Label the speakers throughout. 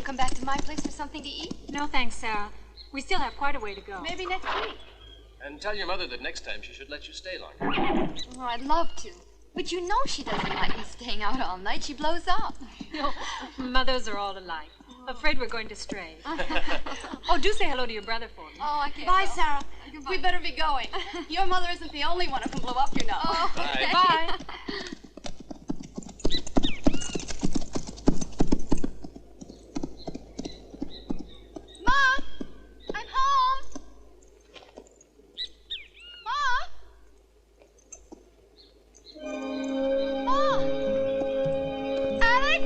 Speaker 1: Come back to my place for something to eat?
Speaker 2: No, thanks, Sarah. We still have quite a way to go.
Speaker 1: Maybe next week.
Speaker 3: And tell your mother that next time she should let you stay longer.
Speaker 1: Oh, I'd love to. But you know she doesn't like me staying out all night. She blows up.
Speaker 2: No, mothers are all alike. Afraid we're going to stray. Oh, do say hello to your brother for me.
Speaker 1: Oh, I can't.
Speaker 4: Bye,
Speaker 1: go.
Speaker 4: Sarah.
Speaker 1: Goodbye.
Speaker 4: We better be going. Your mother isn't the only one who can blow up, you know.
Speaker 1: Oh, okay.
Speaker 2: Bye.
Speaker 4: Mom! I'm home! Mom! Mom! Alex?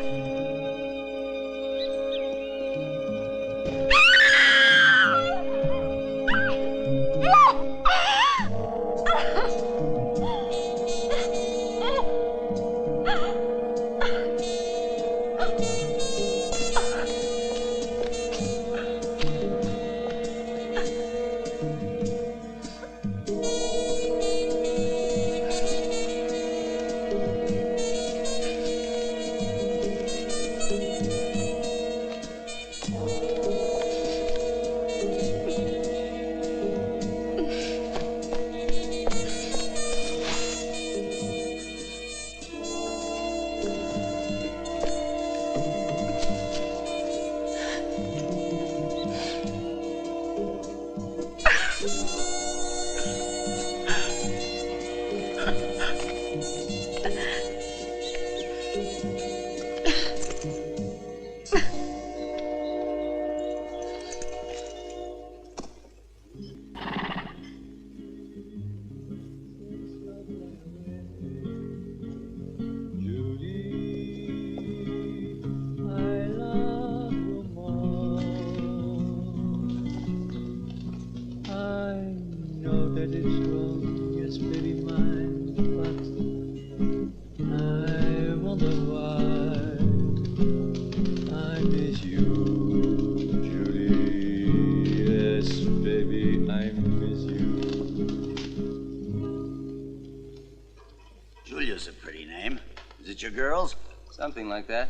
Speaker 5: Julia's a pretty name. Is it your girl's?
Speaker 3: Something like that.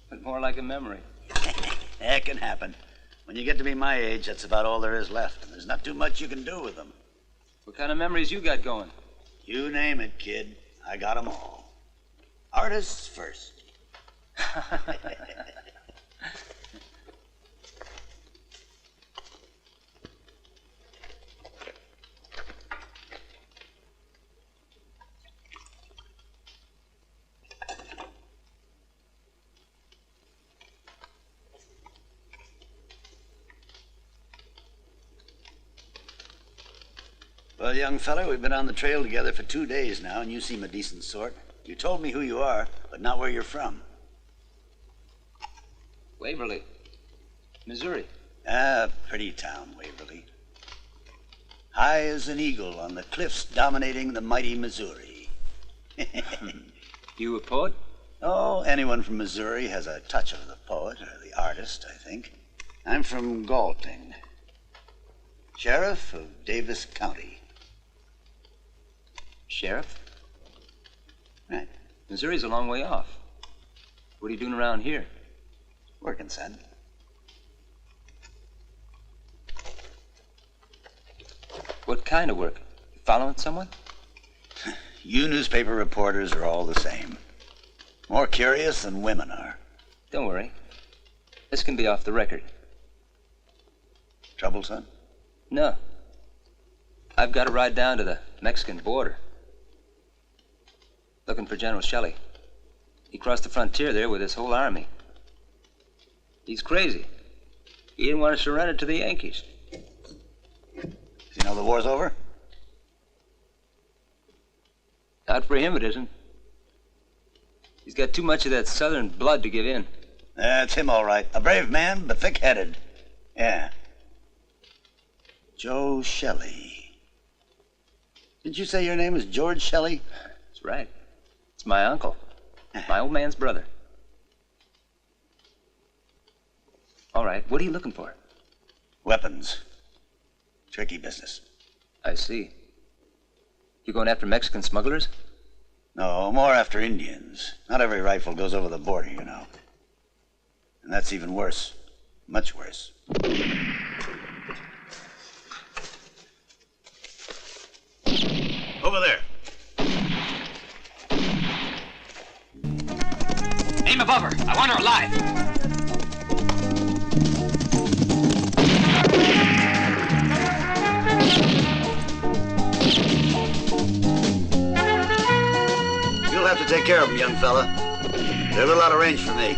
Speaker 3: But more like a memory.
Speaker 5: That can happen. When you get to be my age, that's about all there is left. And there's not too much you can do with them.
Speaker 3: What kind of memories you got going?
Speaker 5: You name it, kid. I got 'em all. Artists first. Well, young fella, we've been on the trail together for 2 days now, and you seem a decent sort. You told me who you are, but not where you're from.
Speaker 3: Waverly, Missouri.
Speaker 5: Ah, pretty town, Waverly. High as an eagle on the cliffs dominating the mighty Missouri.
Speaker 3: You a poet?
Speaker 5: Oh, anyone from Missouri has a touch of the poet or the artist, I think. I'm from Galting, sheriff of Davis County.
Speaker 3: Sheriff?
Speaker 5: Right.
Speaker 3: Missouri's a long way off. What are you doing around here?
Speaker 5: Working, son.
Speaker 3: What kind of work? You following someone?
Speaker 5: You newspaper reporters are all the same. More curious than women are.
Speaker 3: Don't worry. This can be off the record.
Speaker 5: Trouble, son?
Speaker 3: No. I've got to ride down to the Mexican border. Looking for General Shelley. He crossed the frontier there with his whole army. He's crazy. He didn't want to surrender to the Yankees.
Speaker 5: Does he know the war's over?
Speaker 3: Not for him, it isn't. He's got too much of that southern blood to give in.
Speaker 5: That's him, all right. A brave man, but thick-headed. Yeah. Joe Shelley. Didn't you say your name was George Shelley?
Speaker 3: That's right. It's my uncle. My old man's brother. All right, what are you looking for?
Speaker 5: Weapons. Tricky business.
Speaker 3: I see. You going after Mexican smugglers?
Speaker 5: No, more after Indians. Not every rifle goes over the border, you know. And that's even worse. Much worse. Over there.
Speaker 3: Aim above her. I want her alive.
Speaker 5: You'll have to take care of them, young fella. They're a little out of range for me.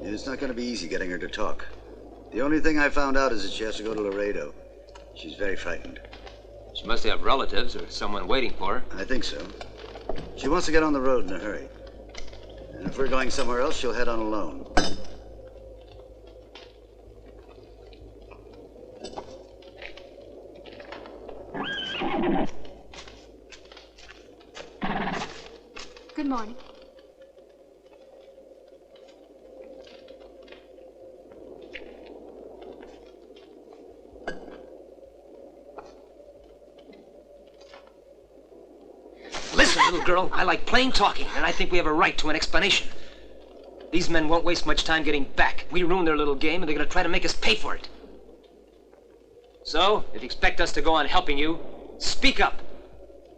Speaker 5: It's not going to be easy getting her to talk. The only thing I found out is that she has to go to Laredo. She's very frightened.
Speaker 3: She must have relatives or someone waiting for her.
Speaker 5: I think so. She wants to get on the road in a hurry. And if we're going somewhere else, she'll head on alone.
Speaker 1: Good morning.
Speaker 3: Listen, little girl, I like plain talking, and I think we have a right to an explanation. These men won't waste much time getting back. We ruined their little game, and they're going to try to make us pay for it. So, if you expect us to go on helping you, speak up.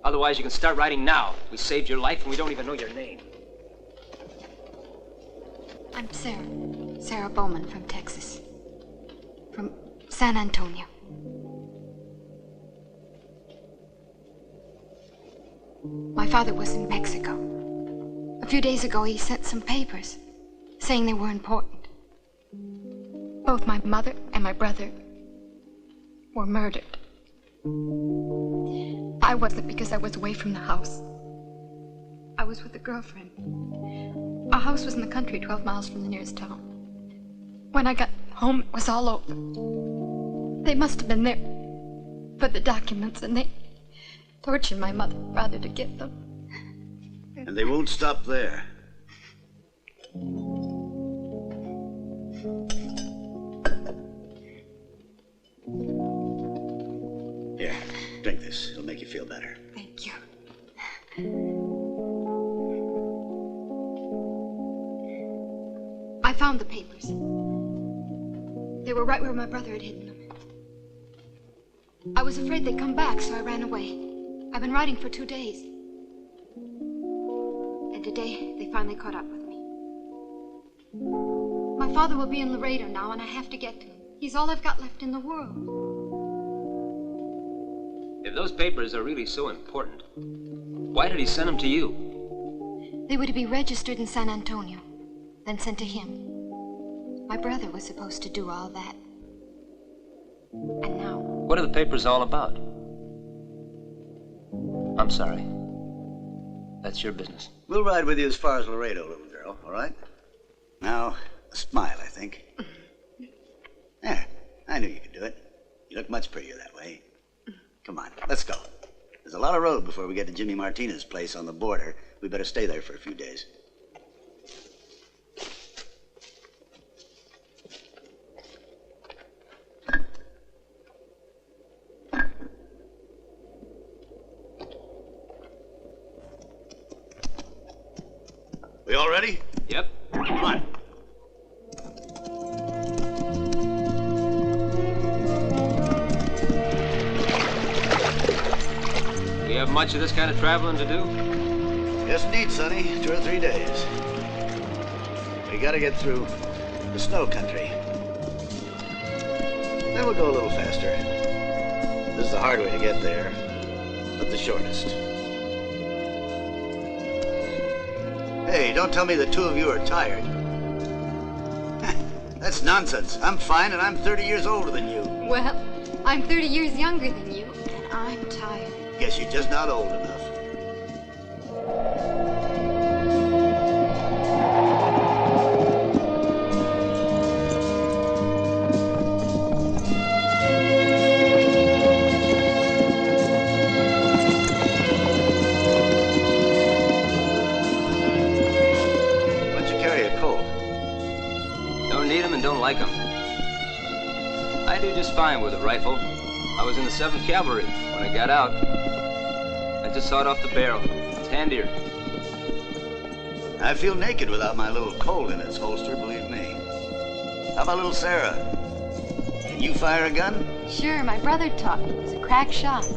Speaker 3: Otherwise, you can start writing now. We saved your life, and we don't even know your name.
Speaker 1: I'm Sarah Bowman from Texas. From San Antonio. My father was in Mexico. A few days ago, he sent some papers saying they were important. Both my mother and my brother were murdered. I wasn't, because I was away from the house. I was with a girlfriend. Our house was in the country, 12 miles from the nearest town. When I got home, it was all over. They must have been there for the documents, and they tortured my mother and brother to get them.
Speaker 5: And they won't stop there. Here, drink this. It'll make you feel better.
Speaker 1: Thank you. I found the papers. They were right where my brother had hidden them. I was afraid they'd come back, so I ran away. I've been writing for 2 days. And today, they finally caught up with me. My father will be in Laredo now, and I have to get to him. He's all I've got left in the world.
Speaker 3: If those papers are really so important, why did he send them to you?
Speaker 1: They were to be registered in San Antonio, then sent to him. My brother was supposed to do all that. And now...
Speaker 3: What are the papers all about? I'm sorry. That's your business.
Speaker 5: We'll ride with you as far as Laredo, little girl, all right? Now, a smile, I think. There, I knew you could do it. You look much prettier that way. Come on, let's go. There's a lot of road before we get to Jimmy Martinez's place on the border. We better stay there for a few days. We all ready?
Speaker 3: Yep.
Speaker 5: Come on.
Speaker 3: We have much of this kind of traveling to do?
Speaker 5: Yes, indeed, Sonny. 2 or 3 days. We gotta get through the snow country. Then we'll go a little faster. This is the hard way to get there, but the shortest. Hey, don't tell me the two of you are tired. That's nonsense. I'm fine, and I'm 30 years older than you.
Speaker 1: Well, I'm 30 years younger than you, and I'm tired.
Speaker 5: Guess you're just not old enough.
Speaker 3: Don't like them. I do just fine with a rifle. I was in the 7th Cavalry. When I got out, I just sawed off the barrel. It's handier.
Speaker 5: I feel naked without my little Colt in its holster, believe me. How about little Sarah? Can you fire a gun?
Speaker 1: Sure, my brother taught me. He's a crack shot.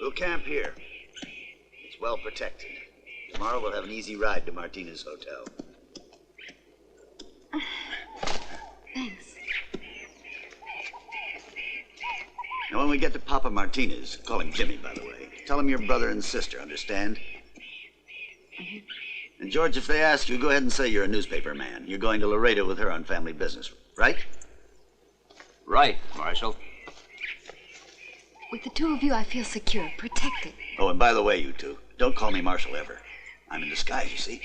Speaker 5: We'll camp here. Well protected. Tomorrow we'll have an easy ride to Martinez Hotel.
Speaker 1: Thanks.
Speaker 5: Now, when we get to Papa Martinez, call him Jimmy, by the way. Tell him your brother and sister, understand? And George, if they ask you, go ahead and say you're a newspaper man. You're going to Laredo with her on family business, right?
Speaker 3: Right, Marshal.
Speaker 1: With the two of you, I feel secure, protected.
Speaker 5: Oh, and by the way, you two, don't call me Marshal ever. I'm in disguise, you see.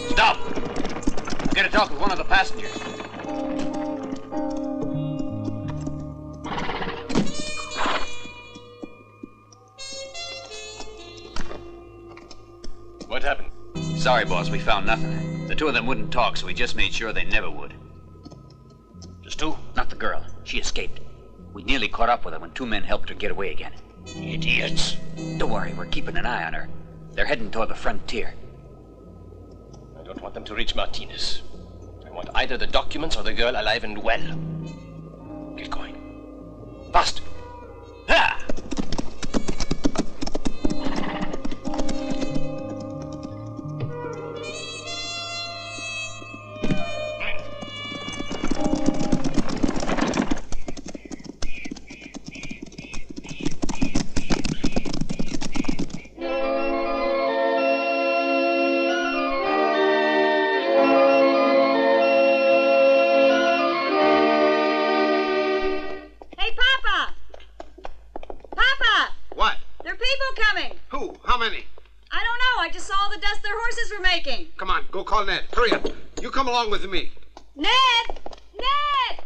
Speaker 3: Stop! I've got to talk with one of the passengers.
Speaker 6: What happened?
Speaker 7: Sorry, boss, we found nothing. The two of them wouldn't talk, so we just made sure they never would.
Speaker 6: Just two?
Speaker 7: Not the girl. She escaped. We nearly caught up with her when 2 men helped her get away again.
Speaker 6: Idiots.
Speaker 7: Don't worry, we're keeping an eye on her. They're heading toward the frontier.
Speaker 6: I don't want them to reach Martinez. I want either the documents or the girl alive and well. Get going. Fast! Ha!
Speaker 4: I don't know. I just saw all the dust their horses were making.
Speaker 8: Come on, go call Ned. Hurry up. You come along with me.
Speaker 4: Ned! Ned!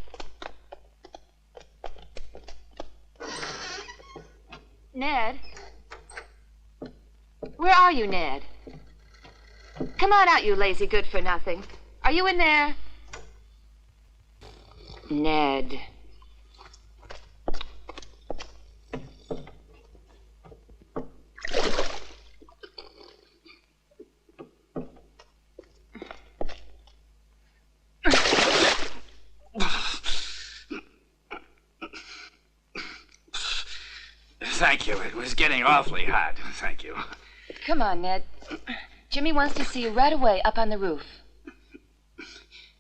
Speaker 9: Ned? Where are you, Ned? Come on out, you lazy good-for-nothing. Are you in there? Ned.
Speaker 7: Thank you. It was getting awfully hot. Thank you.
Speaker 9: Come on, Ned. Jimmy wants to see you right away up on the roof.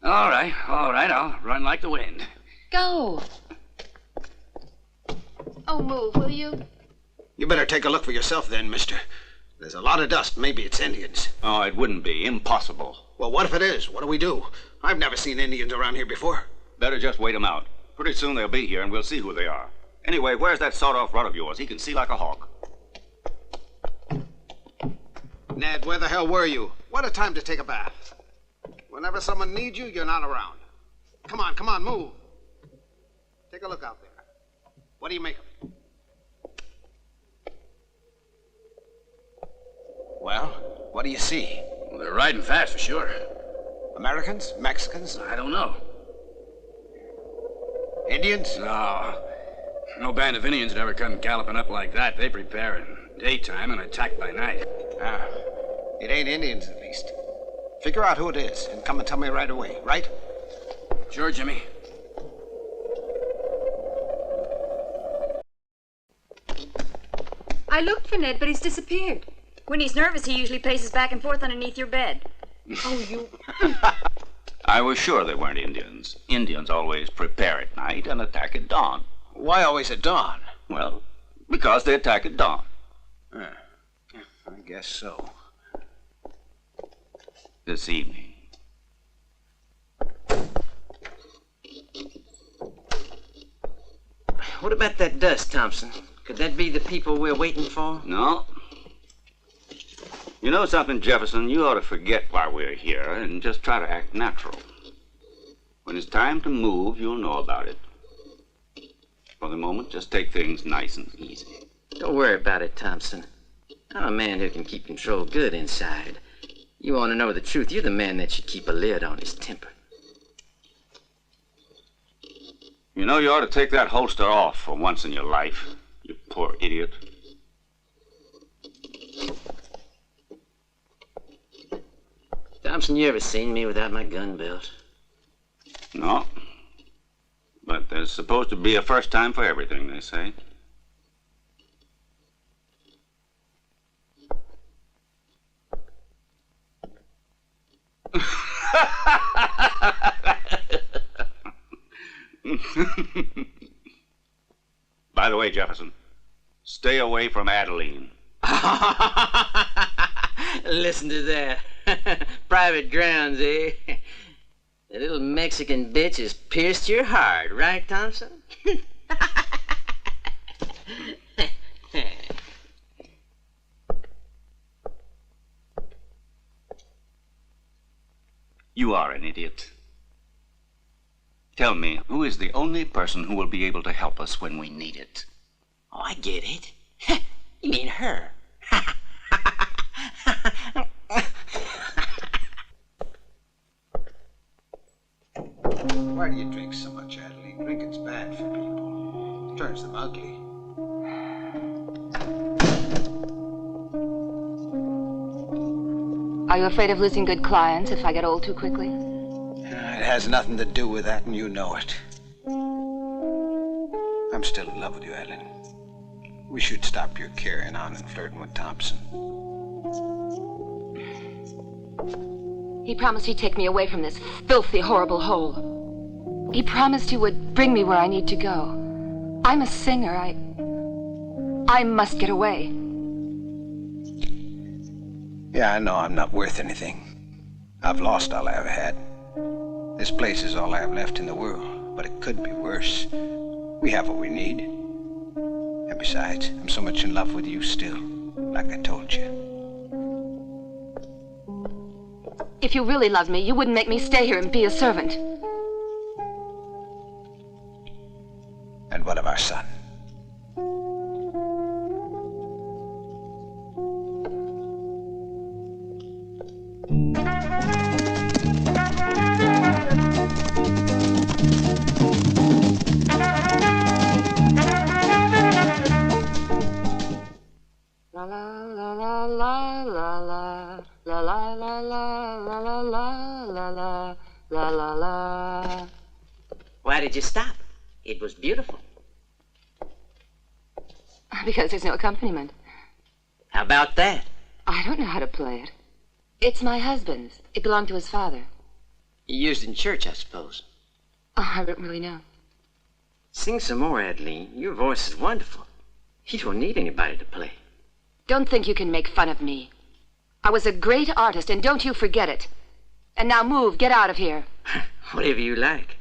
Speaker 7: All right. I'll run like the wind.
Speaker 9: Go. Oh, move, will you?
Speaker 8: You better take a look for yourself then, mister. There's a lot of dust. Maybe it's Indians.
Speaker 7: Oh, it wouldn't be. Impossible.
Speaker 8: Well, what if it is? What do we do? I've never seen Indians around here before.
Speaker 7: Better just wait them out. Pretty soon they'll be here and we'll see who they are. Anyway, where's that sawed-off rod of yours? He can see like a hawk.
Speaker 8: Ned, where the hell were you? What a time to take a bath. Whenever someone needs you, you're not around. Come on, move. Take a look out there. What do you make of it? Well, what do you see?
Speaker 7: Well, they're riding fast for sure.
Speaker 8: Americans? Mexicans?
Speaker 7: I don't know.
Speaker 8: Indians?
Speaker 7: No band of Indians would ever come galloping up like that. They prepare in daytime and attack by night.
Speaker 8: It ain't Indians, at least. Figure out who it is and come and tell me right away, right?
Speaker 7: Sure, Jimmy.
Speaker 4: I looked for Ned, but he's disappeared. When he's nervous, he usually paces back and forth underneath your bed. Oh, you...
Speaker 7: I was sure they weren't Indians. Indians always prepare at night and attack at dawn.
Speaker 8: Why always at dawn?
Speaker 7: Well, because they attack at dawn.
Speaker 8: I guess so.
Speaker 7: This evening.
Speaker 3: What about that dust, Thompson? Could that be the people we're waiting for?
Speaker 7: No. You know something, Jefferson? You ought to forget why we're here and just try to act natural. When it's time to move, you'll know about it. For the moment, just take things nice and easy.
Speaker 3: Don't worry about it, Thompson. I'm a man who can keep control good inside. You want to know the truth, you're the man that should keep a lid on his temper.
Speaker 7: You know, you ought to take that holster off for once in your life, you poor idiot.
Speaker 3: Thompson, you ever seen me without my gun belt?
Speaker 7: No. But there's supposed to be a first time for everything, they say. By the way, Jefferson, stay away from Adeline.
Speaker 3: Listen to that. Private grounds, eh? The little Mexican bitch has pierced your heart, right, Thompson?
Speaker 7: You are an idiot. Tell me, who is the only person who will be able to help us when we need it?
Speaker 3: Oh, I get it. You mean her.
Speaker 8: Why do you drink so much, Adeline? Drinking's bad for people. It turns them ugly.
Speaker 9: Are you afraid of losing good clients if I get old too quickly?
Speaker 8: It has nothing to do with that, and you know it. I'm still in love with you, Adeline. We should stop your carrying on and flirting with Thompson.
Speaker 9: He promised he'd take me away from this filthy, horrible hole. He promised he would bring me where I need to go. I'm a singer. I must get away.
Speaker 8: Yeah, I know I'm not worth anything. I've lost all I ever had. This place is all I have left in the world, but it could be worse. We have what we need. And besides, I'm so much in love with you still, like I told you.
Speaker 9: If you really loved me, you wouldn't make me stay here and be a servant.
Speaker 5: And what of our son?
Speaker 9: La la la la la la la la la la la la la la la la la la.
Speaker 10: Why did you stop? It was beautiful.
Speaker 9: Because there's no accompaniment.
Speaker 10: How about that?
Speaker 9: I don't know how to play it. It's my husband's. It belonged to his father.
Speaker 10: You used in church, I suppose.
Speaker 9: Oh, I don't really know.
Speaker 10: Sing some more, Adeline. Your voice is wonderful. You don't need anybody to play.
Speaker 9: Don't think you can make fun of me. I was a great artist, and don't you forget it. And now move, get out of here.
Speaker 10: Whatever you like.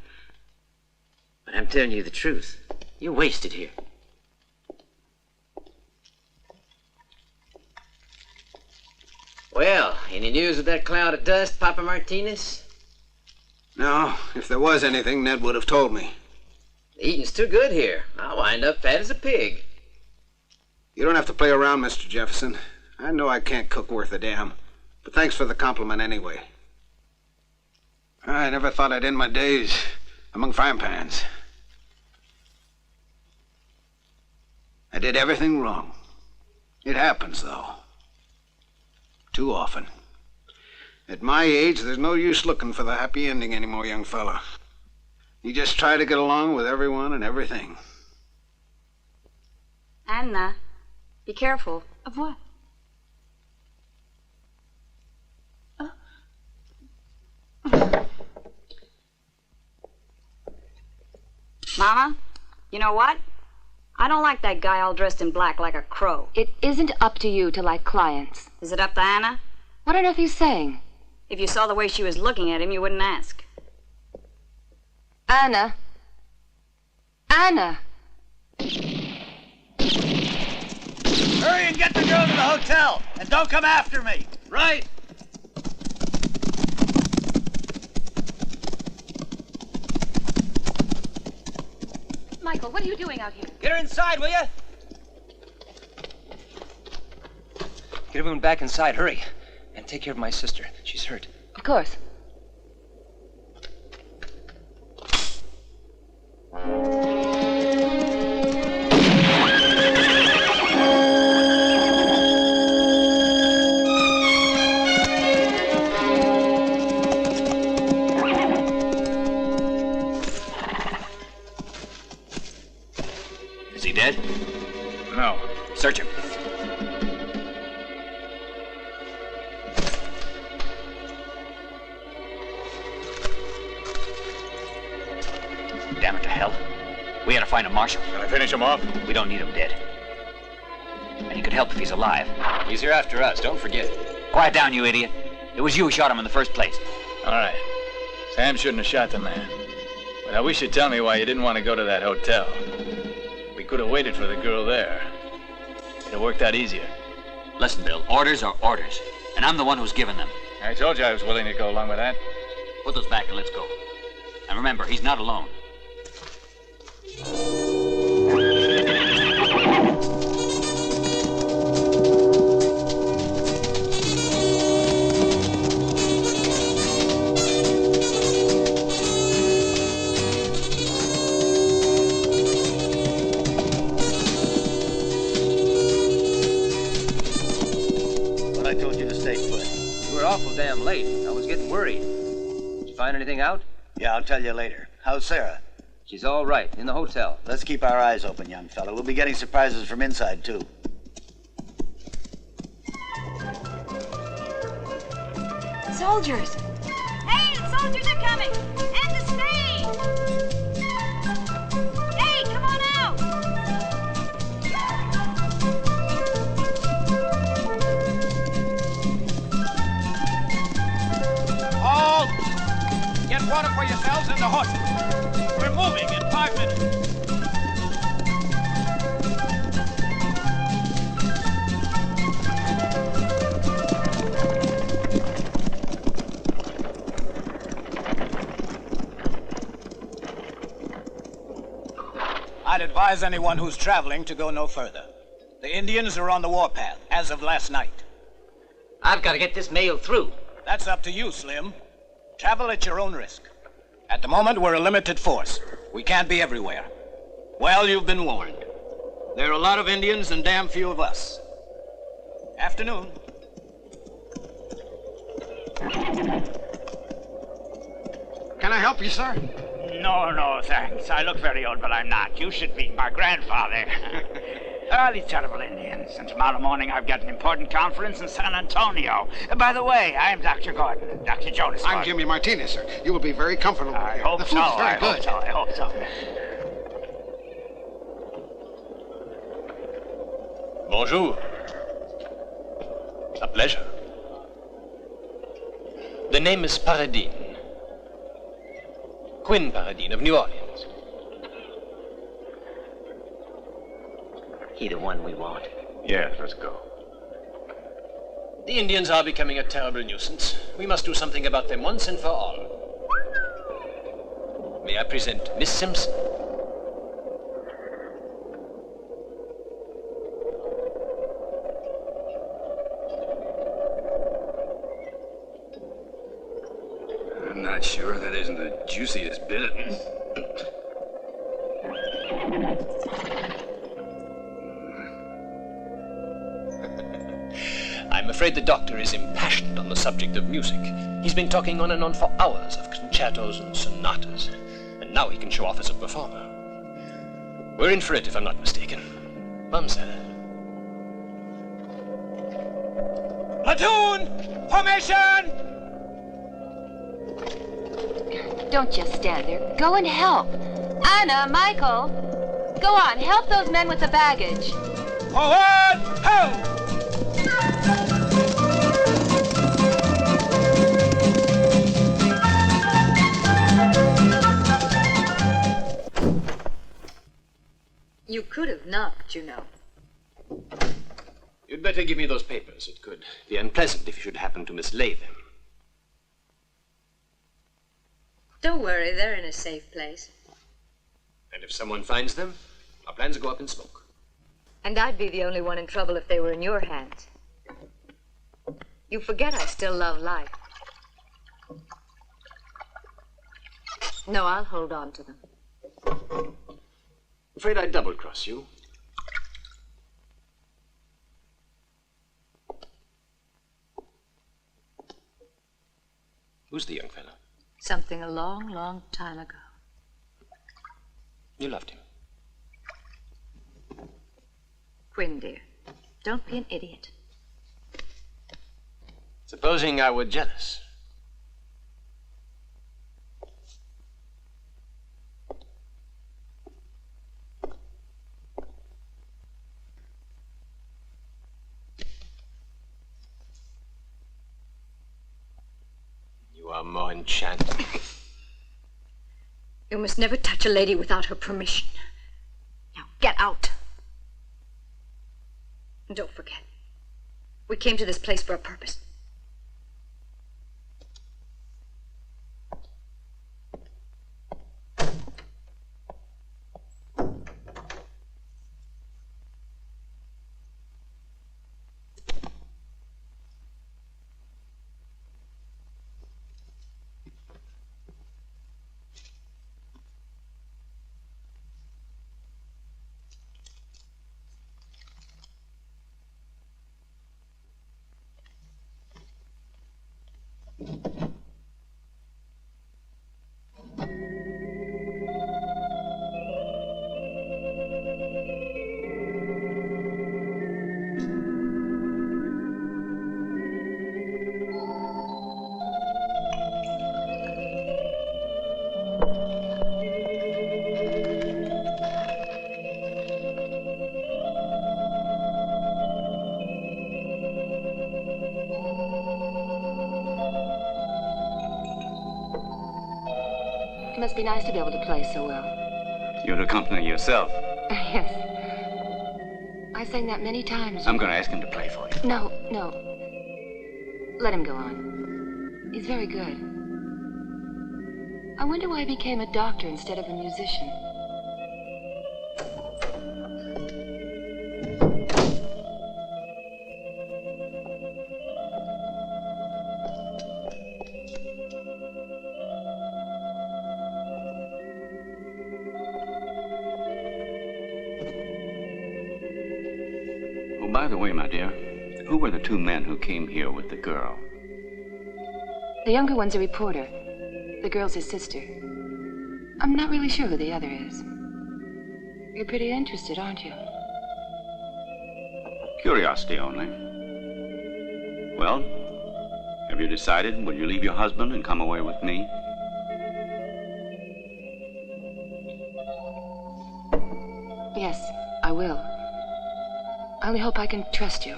Speaker 10: But I'm telling you the truth. You're wasted here. Well, any news of that cloud of dust, Papa Martinez?
Speaker 8: No, if there was anything, Ned would have told me.
Speaker 10: The eating's too good here. I'll wind up fat as a pig.
Speaker 8: You don't have to play around, Mr. Jefferson. I know I can't cook worth a damn, but thanks for the compliment anyway. I never thought I'd end my days among frying pans. I did everything wrong. It happens, though. Too often. At my age, there's no use looking for the happy ending anymore, young fella. You just try to get along with everyone and everything.
Speaker 4: Anna, be careful.
Speaker 2: Of what?
Speaker 4: Mama, you know what? I don't like that guy all dressed in black like a crow.
Speaker 9: It isn't up to you to like clients.
Speaker 4: Is it up to Anna?
Speaker 9: What on earth are you saying?
Speaker 4: If you saw the way she was looking at him, you wouldn't ask.
Speaker 9: Anna. Anna.
Speaker 5: Hurry and get the girl to the hotel, and don't come after me.
Speaker 3: Right.
Speaker 9: Michael, what are you doing out here?
Speaker 3: Get her inside, will you? Get everyone back inside, hurry. And take care of my sister. She's hurt.
Speaker 9: Of course.
Speaker 5: Is he dead? No. Search him. Damn it to hell. We gotta find a marshal.
Speaker 7: Can I finish him off?
Speaker 5: We don't need him dead. And he could help if he's alive.
Speaker 6: He's here after us, don't forget.
Speaker 5: Quiet down, you idiot. It was you who shot him in the first place.
Speaker 11: All right. Sam shouldn't have shot the man. But I wish you'd tell me why you didn't want to go to that hotel. We could have waited for the girl there. It'd have worked out easier.
Speaker 5: Listen, Bill, orders are orders. And I'm the one who's given them.
Speaker 11: I told you I was willing to go along with that.
Speaker 5: Put those back and let's go. And remember, he's not alone. But I told you to stay put.
Speaker 3: You were awful damn late. I was getting worried. Did you find anything out?
Speaker 5: Yeah, I'll tell you later. How's Sarah?
Speaker 3: She's all right, in the hotel.
Speaker 5: Let's keep our eyes open, young fella. We'll be getting surprises from inside, too.
Speaker 4: Soldiers! Hey, the soldiers are coming! And the stage! Hey, come on out!
Speaker 12: Halt! Get water for yourselves and the horses. We're moving in 5 minutes. advise anyone who's traveling to go no further. The Indians are on the warpath, as of last night.
Speaker 3: I've got to get this mail through.
Speaker 12: That's up to you, Slim. Travel at your own risk. At the moment, we're a limited force. We can't be everywhere. Well, you've been warned. There are a lot of Indians and damn few of us. Afternoon.
Speaker 8: Can I help you, sir?
Speaker 13: No, thanks. I look very old, but I'm not. You should meet my grandfather. These terrible Indians. And tomorrow morning I've got an important conference in San Antonio. By the way, I'm Dr. Gordon. Dr. Jonas Gordon.
Speaker 8: I'm Jimmy Martinez, sir. You will be very comfortable
Speaker 13: I
Speaker 8: here.
Speaker 13: hope
Speaker 8: The
Speaker 13: so.
Speaker 8: food's very good.
Speaker 13: I hope so.
Speaker 6: Bonjour. A pleasure. The name is Paradine. Quin Paradine of New Orleans.
Speaker 3: He the one we want.
Speaker 7: Yes, let's go.
Speaker 6: The Indians are becoming a terrible nuisance. We must do something about them once and for all. May I present Miss Simpson?
Speaker 11: I'm not sure that isn't the juiciest bit of it.
Speaker 6: I'm afraid the doctor is impassioned on the subject of music. He's been talking on and on for hours of concertos and sonatas, and now he can show off as a performer. We're in for it, if I'm not mistaken. Mamselle.
Speaker 12: Platoon! Formation!
Speaker 9: Don't just stand there. Go and help. Anna, Michael. Go on, help those men with the baggage.
Speaker 12: Forward! Ho!
Speaker 4: You could have knocked, you know.
Speaker 6: You'd better give me those papers. It could be unpleasant if you should happen to mislay them.
Speaker 4: Don't worry, they're in a safe place.
Speaker 6: And if someone finds them, our plans go up in smoke.
Speaker 4: And I'd be the only one in trouble if they were in your hands. You forget I still love life. No, I'll hold on to them.
Speaker 6: I'm afraid I'd double-cross you. Who's the young fellow?
Speaker 4: Something a long, long time ago.
Speaker 6: You loved him.
Speaker 4: Quinn, dear, don't be an idiot.
Speaker 6: Supposing I were jealous. You are more enchanting.
Speaker 4: You must never touch a lady without her permission. Now, get out. And don't forget, we came to this place for a purpose.
Speaker 9: It must be nice to be able to play so well.
Speaker 7: You'd accompany yourself.
Speaker 9: Yes. I sang that many times.
Speaker 7: I'm going to ask him to play for you.
Speaker 9: No. Let him go on. He's very good. I wonder why he became a doctor instead of a musician.
Speaker 7: By the way, my dear, who were the two men who came here with the girl?
Speaker 9: The younger one's a reporter. The girl's his sister. I'm not really sure who the other is. You're pretty interested, aren't you?
Speaker 7: Curiosity only. Well, have you decided? Will you leave your husband and come away with me?
Speaker 9: Yes, I will. I only hope I can trust you.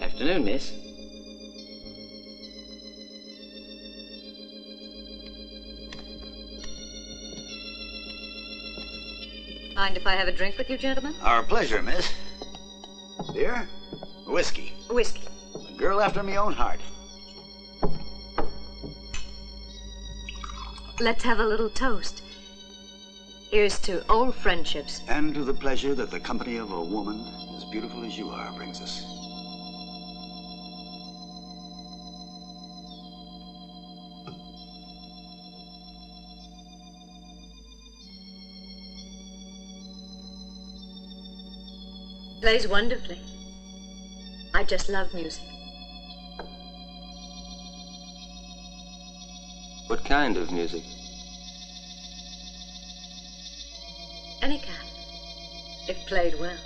Speaker 10: Afternoon, miss.
Speaker 4: Mind if I have a drink with you, gentlemen?
Speaker 5: Our pleasure, miss. Beer? Whiskey.
Speaker 4: Whiskey.
Speaker 5: A girl after me own heart.
Speaker 4: Let's have a little toast. Here's to old friendships.
Speaker 5: And to the pleasure that the company of a woman as beautiful as you are brings us.
Speaker 4: Plays wonderfully. I just love music.
Speaker 3: What kind of music?
Speaker 4: Any kind, if played well.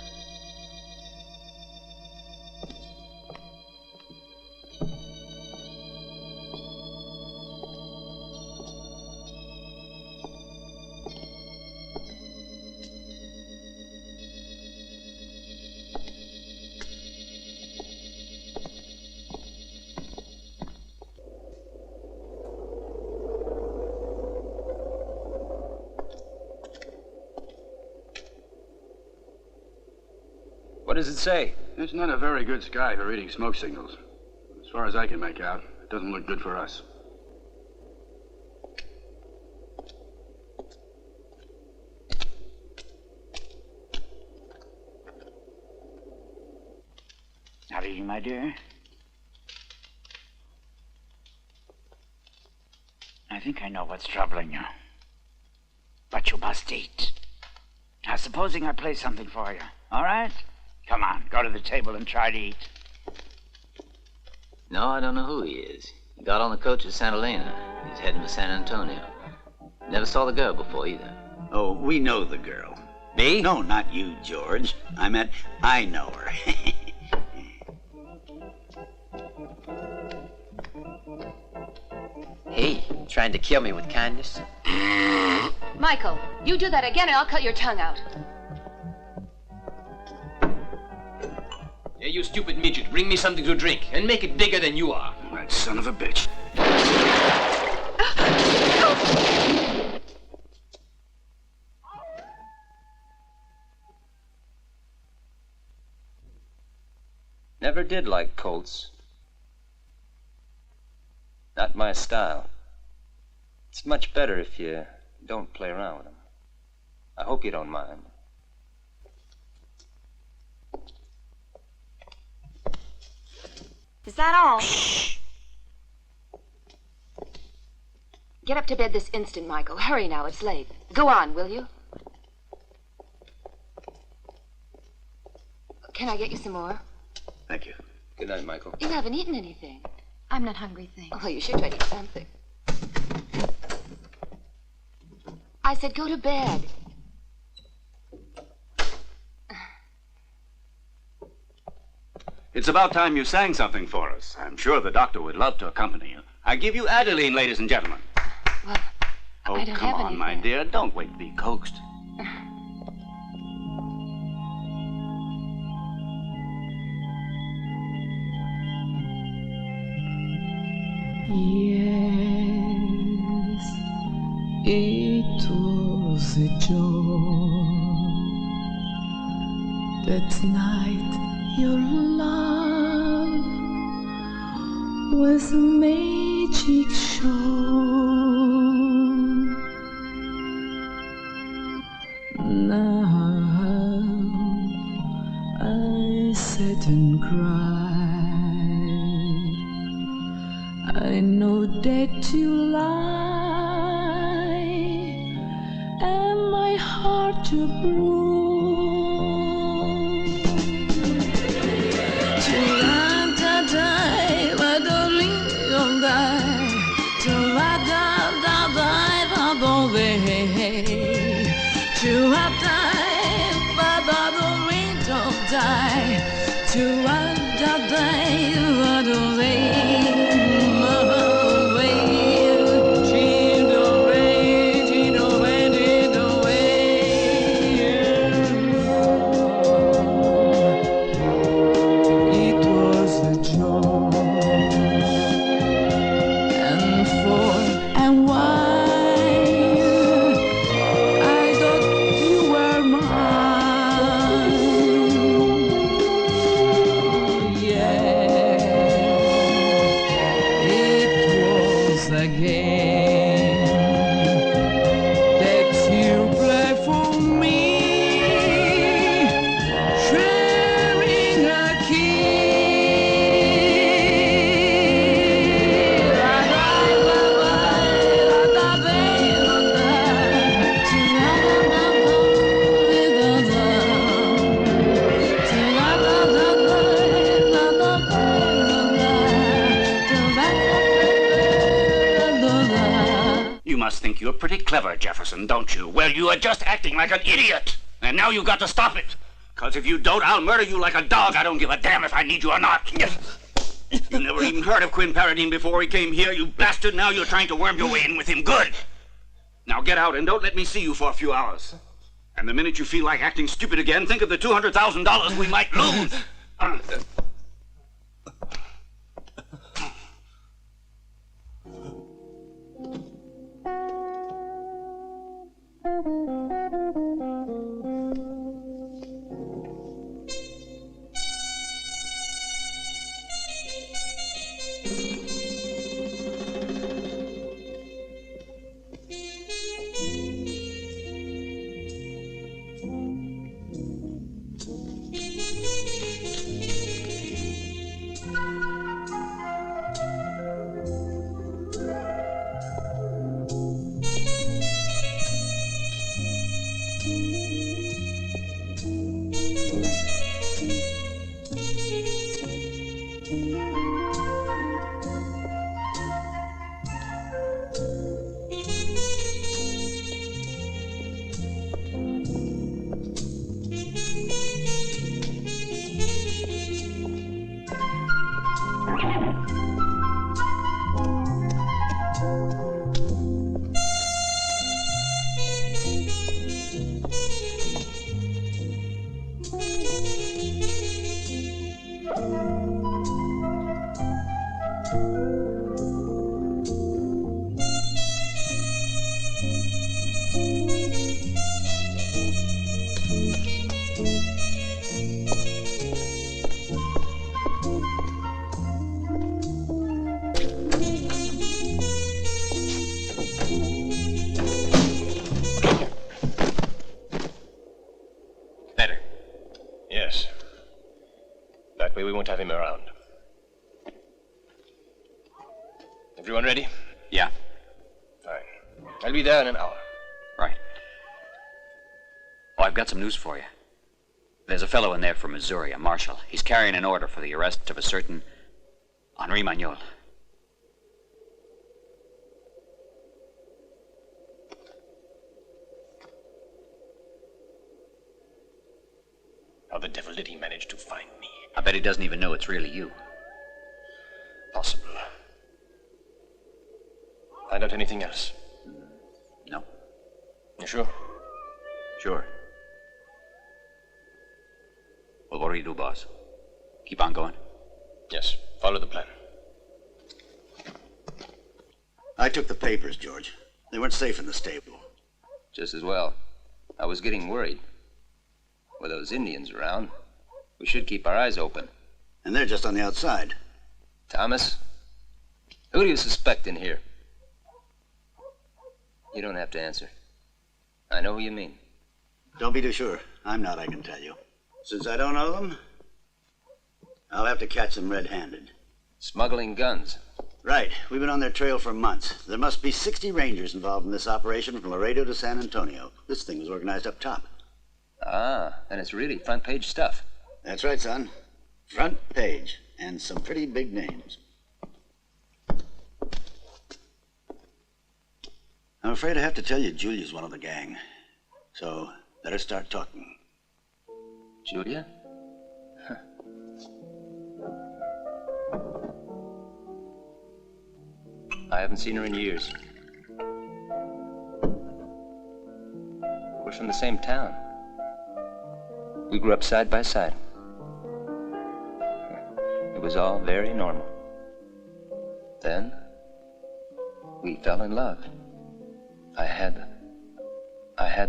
Speaker 3: What does it say?
Speaker 14: It's not a very good sky for reading smoke signals. As far as I can make out, it doesn't look good for us.
Speaker 13: Not eating, my dear? I think I know what's troubling you. But you must eat. Now, supposing I play something for you, all right? Come on, go to the table and try to eat.
Speaker 10: No, I don't know who he is. He got on the coach at Santa Elena. He's heading for San Antonio. Never saw the girl before either.
Speaker 5: Oh, we know the girl.
Speaker 3: Me?
Speaker 5: No, not you, George. I meant I know her.
Speaker 10: Hey, trying to kill me with kindness?
Speaker 9: Michael, you do that again and I'll cut your tongue out.
Speaker 3: Hey, you stupid midget, bring me something to drink and make it bigger than you are.
Speaker 14: That son of a bitch.
Speaker 3: Never did like Colts. Not my style. It's much better if you don't play around with them. I hope you don't mind.
Speaker 9: Is that all? Shh. Get up to bed this instant, Michael. Hurry now, it's late. Go on, will you? Can I get you some more?
Speaker 5: Thank you.
Speaker 3: Good night, Michael.
Speaker 9: You haven't eaten anything.
Speaker 1: I'm not hungry, thanks.
Speaker 9: Oh, well, you should try to eat something. I said go to bed.
Speaker 7: It's about time you sang something for us. I'm sure the doctor would love to accompany you. I give you Adeline, ladies and gentlemen.
Speaker 9: Well,
Speaker 7: Oh,
Speaker 9: I don't
Speaker 7: come
Speaker 9: have
Speaker 7: on,
Speaker 9: anything.
Speaker 7: my dear. Don't wait to be coaxed.
Speaker 15: Yes, it was a joy. That night your love was a magic show. Now I sat and cried. I know that you lie, and my heart to bruise.
Speaker 7: You're pretty clever, Jefferson, don't you? Well, you are just acting like an idiot. And now you've got to stop it. Because if you don't, I'll murder you like a dog. I don't give a damn if I need you or not. You never even heard of Quin Paradine before he came here, you bastard. Now you're trying to worm your way in with him. Good. Now get out and don't let me see you for a few hours. And the minute you feel like acting stupid again, think of the $200,000 we might lose.
Speaker 6: We won't have him around. Everyone ready?
Speaker 10: Yeah.
Speaker 6: Fine. I'll be there in an hour.
Speaker 10: Right. Oh, I've got some news for you. There's a fellow in there from Missouri, a marshal. He's carrying an order for the arrest of a certain Henri Magnol.
Speaker 6: How the devil did he manage to find me?
Speaker 10: I bet he doesn't even know it's really you.
Speaker 6: Possible. Find out anything else?
Speaker 10: No.
Speaker 6: You sure?
Speaker 10: Sure. Well, what do you do, boss? Keep on going?
Speaker 6: Yes. Follow the plan.
Speaker 5: I took the papers, George. They weren't safe in the stable.
Speaker 3: Just as well. I was getting worried. With those Indians around, we should keep our eyes open.
Speaker 5: And they're just on the outside.
Speaker 3: Thomas, who do you suspect in here? You don't have to answer. I know who you mean.
Speaker 5: Don't be too sure. I'm not, I can tell you. Since I don't know them, I'll have to catch them red-handed.
Speaker 3: Smuggling guns.
Speaker 5: Right. We've been on their trail for months. There must be 60 Rangers involved in this operation from Laredo to San Antonio. This thing was organized up top.
Speaker 3: Ah, and it's really front-page stuff.
Speaker 5: That's right, son. Front page. And some pretty big names. I'm afraid I have to tell you Julia's one of the gang. So, better start talking.
Speaker 3: Julia? Huh. I haven't seen her in years. We're from the same town. We grew up side by side. It was all very normal. Then, we fell in love. I had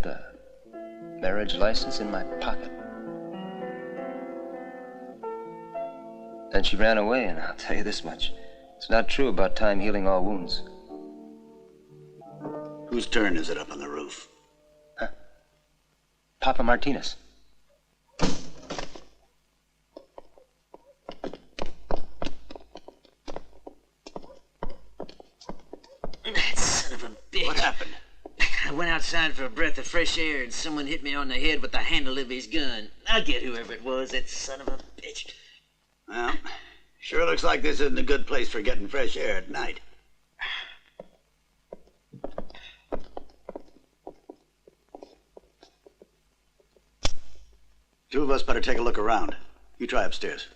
Speaker 3: the marriage license in my pocket. Then she ran away, and I'll tell you this much. It's not true about time healing all wounds.
Speaker 5: Whose turn is it up on the roof?
Speaker 3: Huh? Papa Martinez.
Speaker 16: That son of a bitch.
Speaker 5: What happened?
Speaker 16: I went outside for a breath of fresh air and someone hit me on the head with the handle of his gun. I'll get whoever it was, that son of a bitch.
Speaker 5: Well, sure looks like this isn't a good place for getting fresh air at night. Two of us better take a look around. You try upstairs.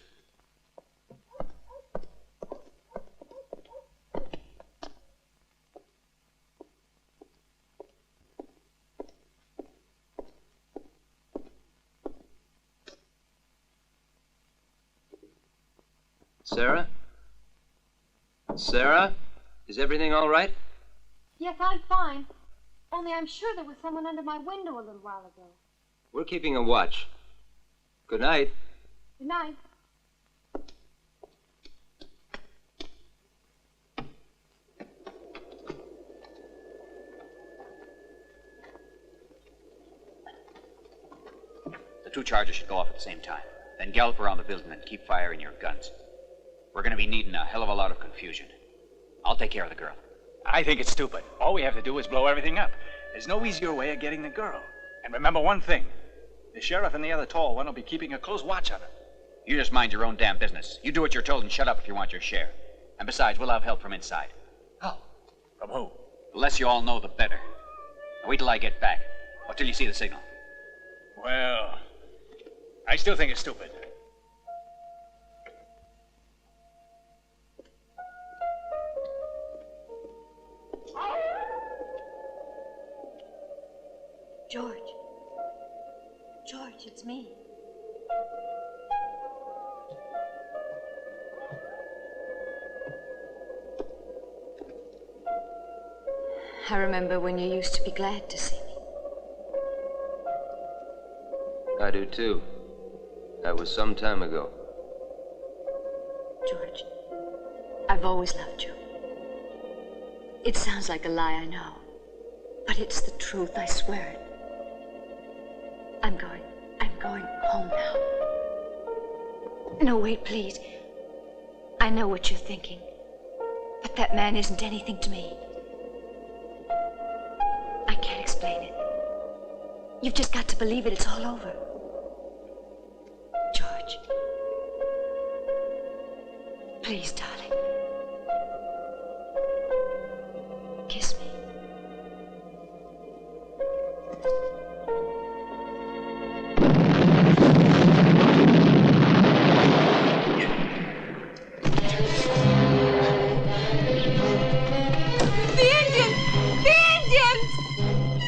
Speaker 3: Sarah? Sarah? Is everything all right?
Speaker 17: Yes, I'm fine. Only I'm sure there was someone under my window a little while ago.
Speaker 3: We're keeping a watch. Good night.
Speaker 17: Good night.
Speaker 10: The two charges should go off at the same time. Then gallop around the building and keep firing your guns. We're going to be needing a hell of a lot of confusion. I'll take care of the girl.
Speaker 12: I think it's stupid. All we have to do is blow everything up. There's no easier way of getting the girl. And remember one thing. The sheriff and the other tall one will be keeping a close watch on her.
Speaker 10: You just mind your own damn business. You do what you're told and shut up if you want your share. And besides, we'll have help from inside.
Speaker 12: Oh, from who?
Speaker 10: The less you all know, the better. Now wait till I get back. Or till you see the signal.
Speaker 12: Well, I still think it's stupid.
Speaker 17: George. George, it's me. I remember when you used to be glad to see me.
Speaker 3: I do too. That was some time ago.
Speaker 17: George, I've always loved you. It sounds like a lie, I know. But it's the truth, I swear it. I'm going home now. No, wait, please. I know what you're thinking. But that man isn't anything to me. I can't explain it. You've just got to believe it. It's all over. George. Please, darling. Kiss me.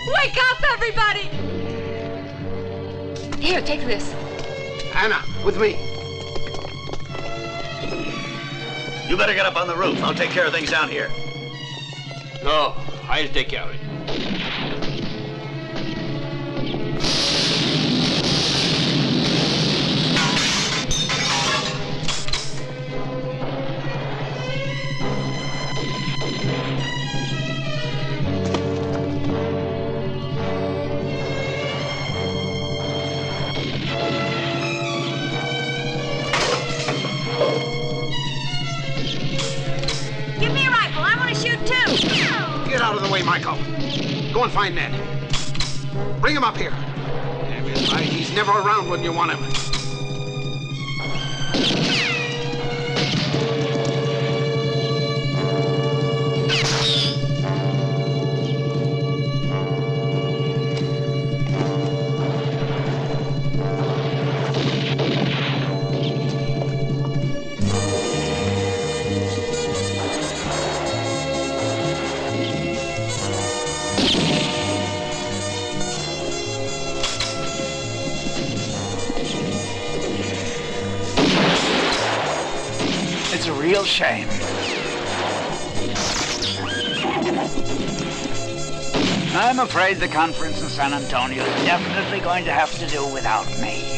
Speaker 9: Wake up, everybody! Here, take this.
Speaker 8: Anna, with me.
Speaker 5: You better get up on the roof. I'll take care of things down here.
Speaker 6: No, I'll take care of it.
Speaker 18: Give me a rifle. I want to shoot too.
Speaker 8: Get out of the way, Michael. Go and find Ned. Bring him up here. Damn it, right. He's never around when you want him.
Speaker 13: It's a real shame. I'm afraid the conference in San Antonio is definitely going to have to do without me.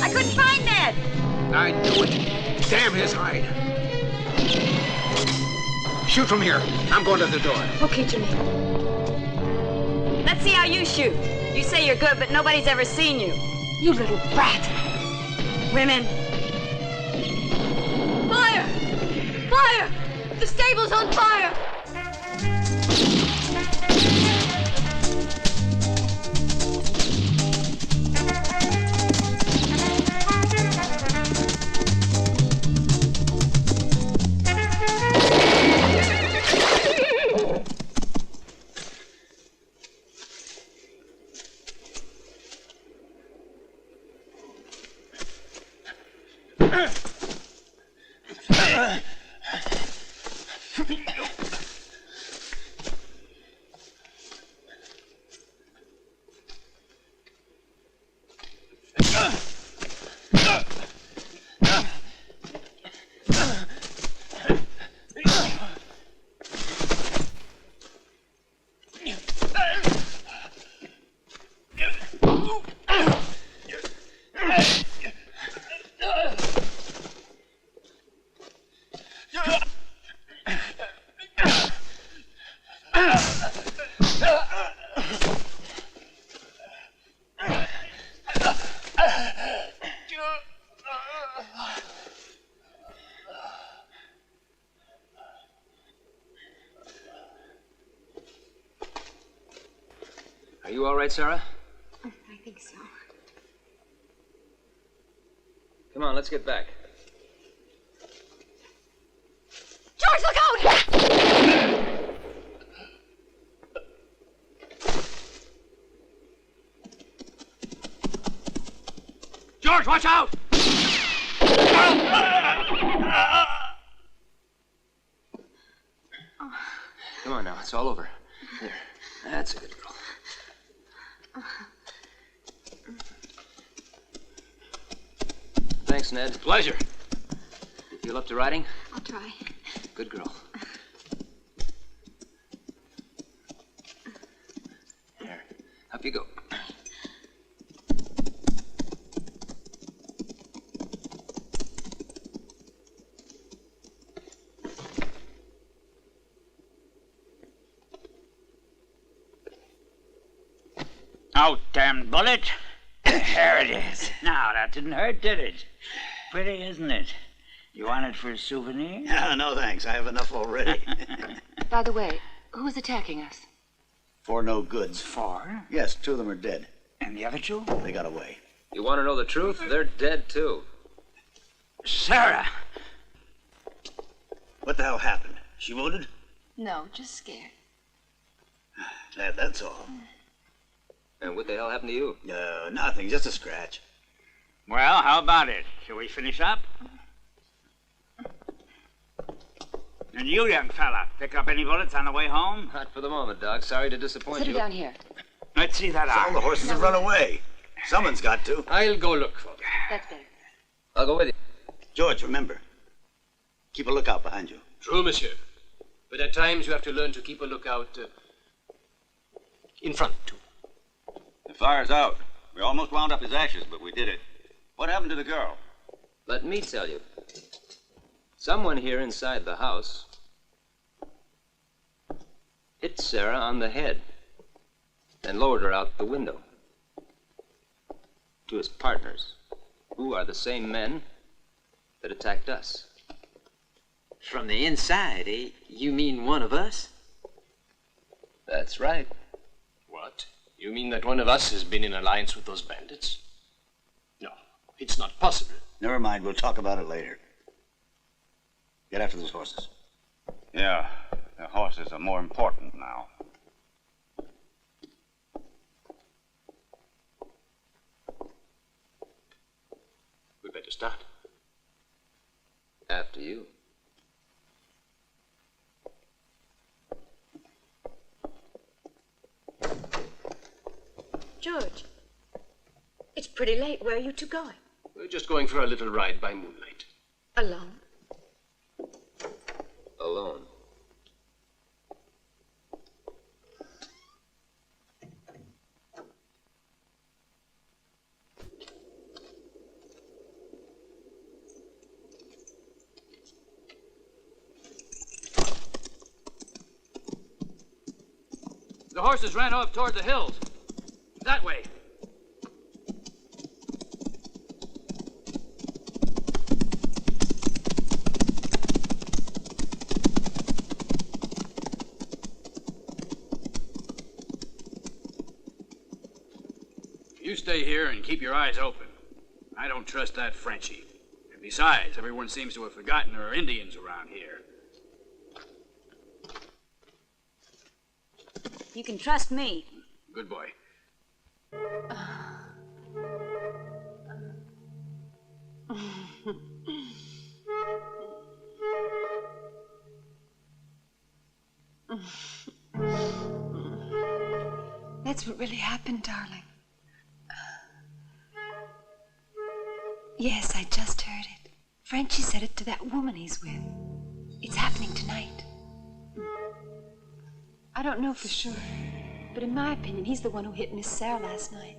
Speaker 18: I couldn't find Ned.
Speaker 8: I knew it. Damn his hide. Shoot from here. I'm going to the door.
Speaker 18: Okay, Jimmy. Let's see how you shoot. You say you're good, but nobody's ever seen you. You little brat. Women. Fire! Fire! The stable's on fire!
Speaker 3: Are you all right, Sarah?
Speaker 1: I think so.
Speaker 3: Come on, let's get back.
Speaker 18: George, look out!
Speaker 3: George, watch out! Come on now, it's all over. Here, that's a good girl. Thanks, Ned.
Speaker 6: Pleasure.
Speaker 3: You feel up to riding?
Speaker 1: I'll try.
Speaker 3: Good girl. There, up you go.
Speaker 13: Oh, damn bullet. There it is. Now, that didn't hurt, did it? Pretty, isn't it? You want it for a souvenir?
Speaker 5: No, thanks. I have enough already.
Speaker 9: By the way, who is attacking us?
Speaker 5: For no goods.
Speaker 13: For?
Speaker 5: Yes, 2 of them are dead.
Speaker 13: And the other 2?
Speaker 5: They got away.
Speaker 3: You want to know the truth? They're dead, too.
Speaker 13: Sarah!
Speaker 5: What the hell happened? She wounded?
Speaker 1: No, just scared.
Speaker 5: That's all.
Speaker 3: And what the hell happened to you?
Speaker 5: Nothing. Just a scratch.
Speaker 13: Well, how about it? Shall we finish up? And you, young fella, pick up any bullets on the way home?
Speaker 3: Not for the moment, Doc. Sorry to disappoint
Speaker 9: Sit
Speaker 3: you.
Speaker 9: her down here.
Speaker 13: Let's see that
Speaker 5: All the horses have run away. Someone's got to.
Speaker 3: I'll go look for them.
Speaker 9: That's better.
Speaker 3: I'll go with you.
Speaker 5: George, remember. Keep a lookout behind you.
Speaker 6: True, monsieur. But at times you have to learn to keep a lookout in front, too.
Speaker 7: The fire's out. We almost wound up his ashes, but we did it. What happened to the girl?
Speaker 3: Let me tell you. Someone here inside the house hit Sarah on the head and lowered her out the window. To his partners, who are the same men that attacked us.
Speaker 16: From the inside, eh? You mean one of us?
Speaker 3: That's right.
Speaker 6: What? You mean that one of us has been in alliance with those bandits? No, it's not possible.
Speaker 5: Never mind, we'll talk about it later. Get after those horses.
Speaker 7: Yeah, the horses are more important now.
Speaker 6: We'd better start.
Speaker 3: After you.
Speaker 17: George, it's pretty late. Where are you two going?
Speaker 6: We're just going for a little ride by moonlight.
Speaker 17: Alone?
Speaker 3: Alone.
Speaker 14: The horses ran off toward the hills. That way. You stay here and keep your eyes open. I don't trust that Frenchie. And besides, everyone seems to have forgotten there are Indians around here.
Speaker 18: You can trust me.
Speaker 14: Good boy.
Speaker 9: That's what really happened, darling. Yes, I just heard it. Frenchie said it to that woman he's with. It's happening tonight. I don't know for sure, but in my opinion, he's the one who hit Miss Sarah last night.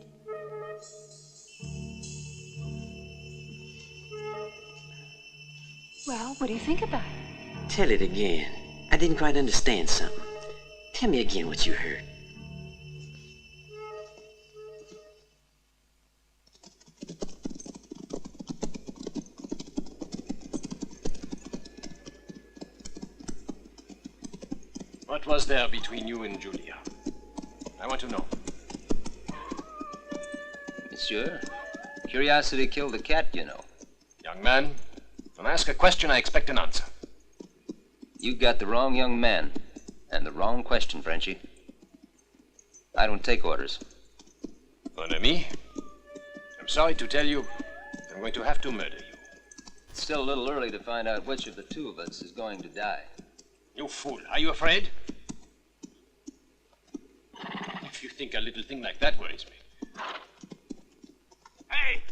Speaker 9: Well, what do you think about it?
Speaker 16: Tell it again. I didn't quite understand something. Tell me again what you heard.
Speaker 6: What was there between you and Julia? I want to know.
Speaker 3: Monsieur, curiosity killed the cat, you know.
Speaker 6: Young man, when I ask a question, I expect an answer.
Speaker 3: You got the wrong young man and the wrong question, Frenchie. I don't take orders.
Speaker 6: Mon ami, I'm sorry to tell you, I'm going to have to murder you.
Speaker 3: It's still a little early to find out which of the two of us is going to die.
Speaker 6: You fool, are you afraid? If you think a little thing like that worries me.
Speaker 13: Hey!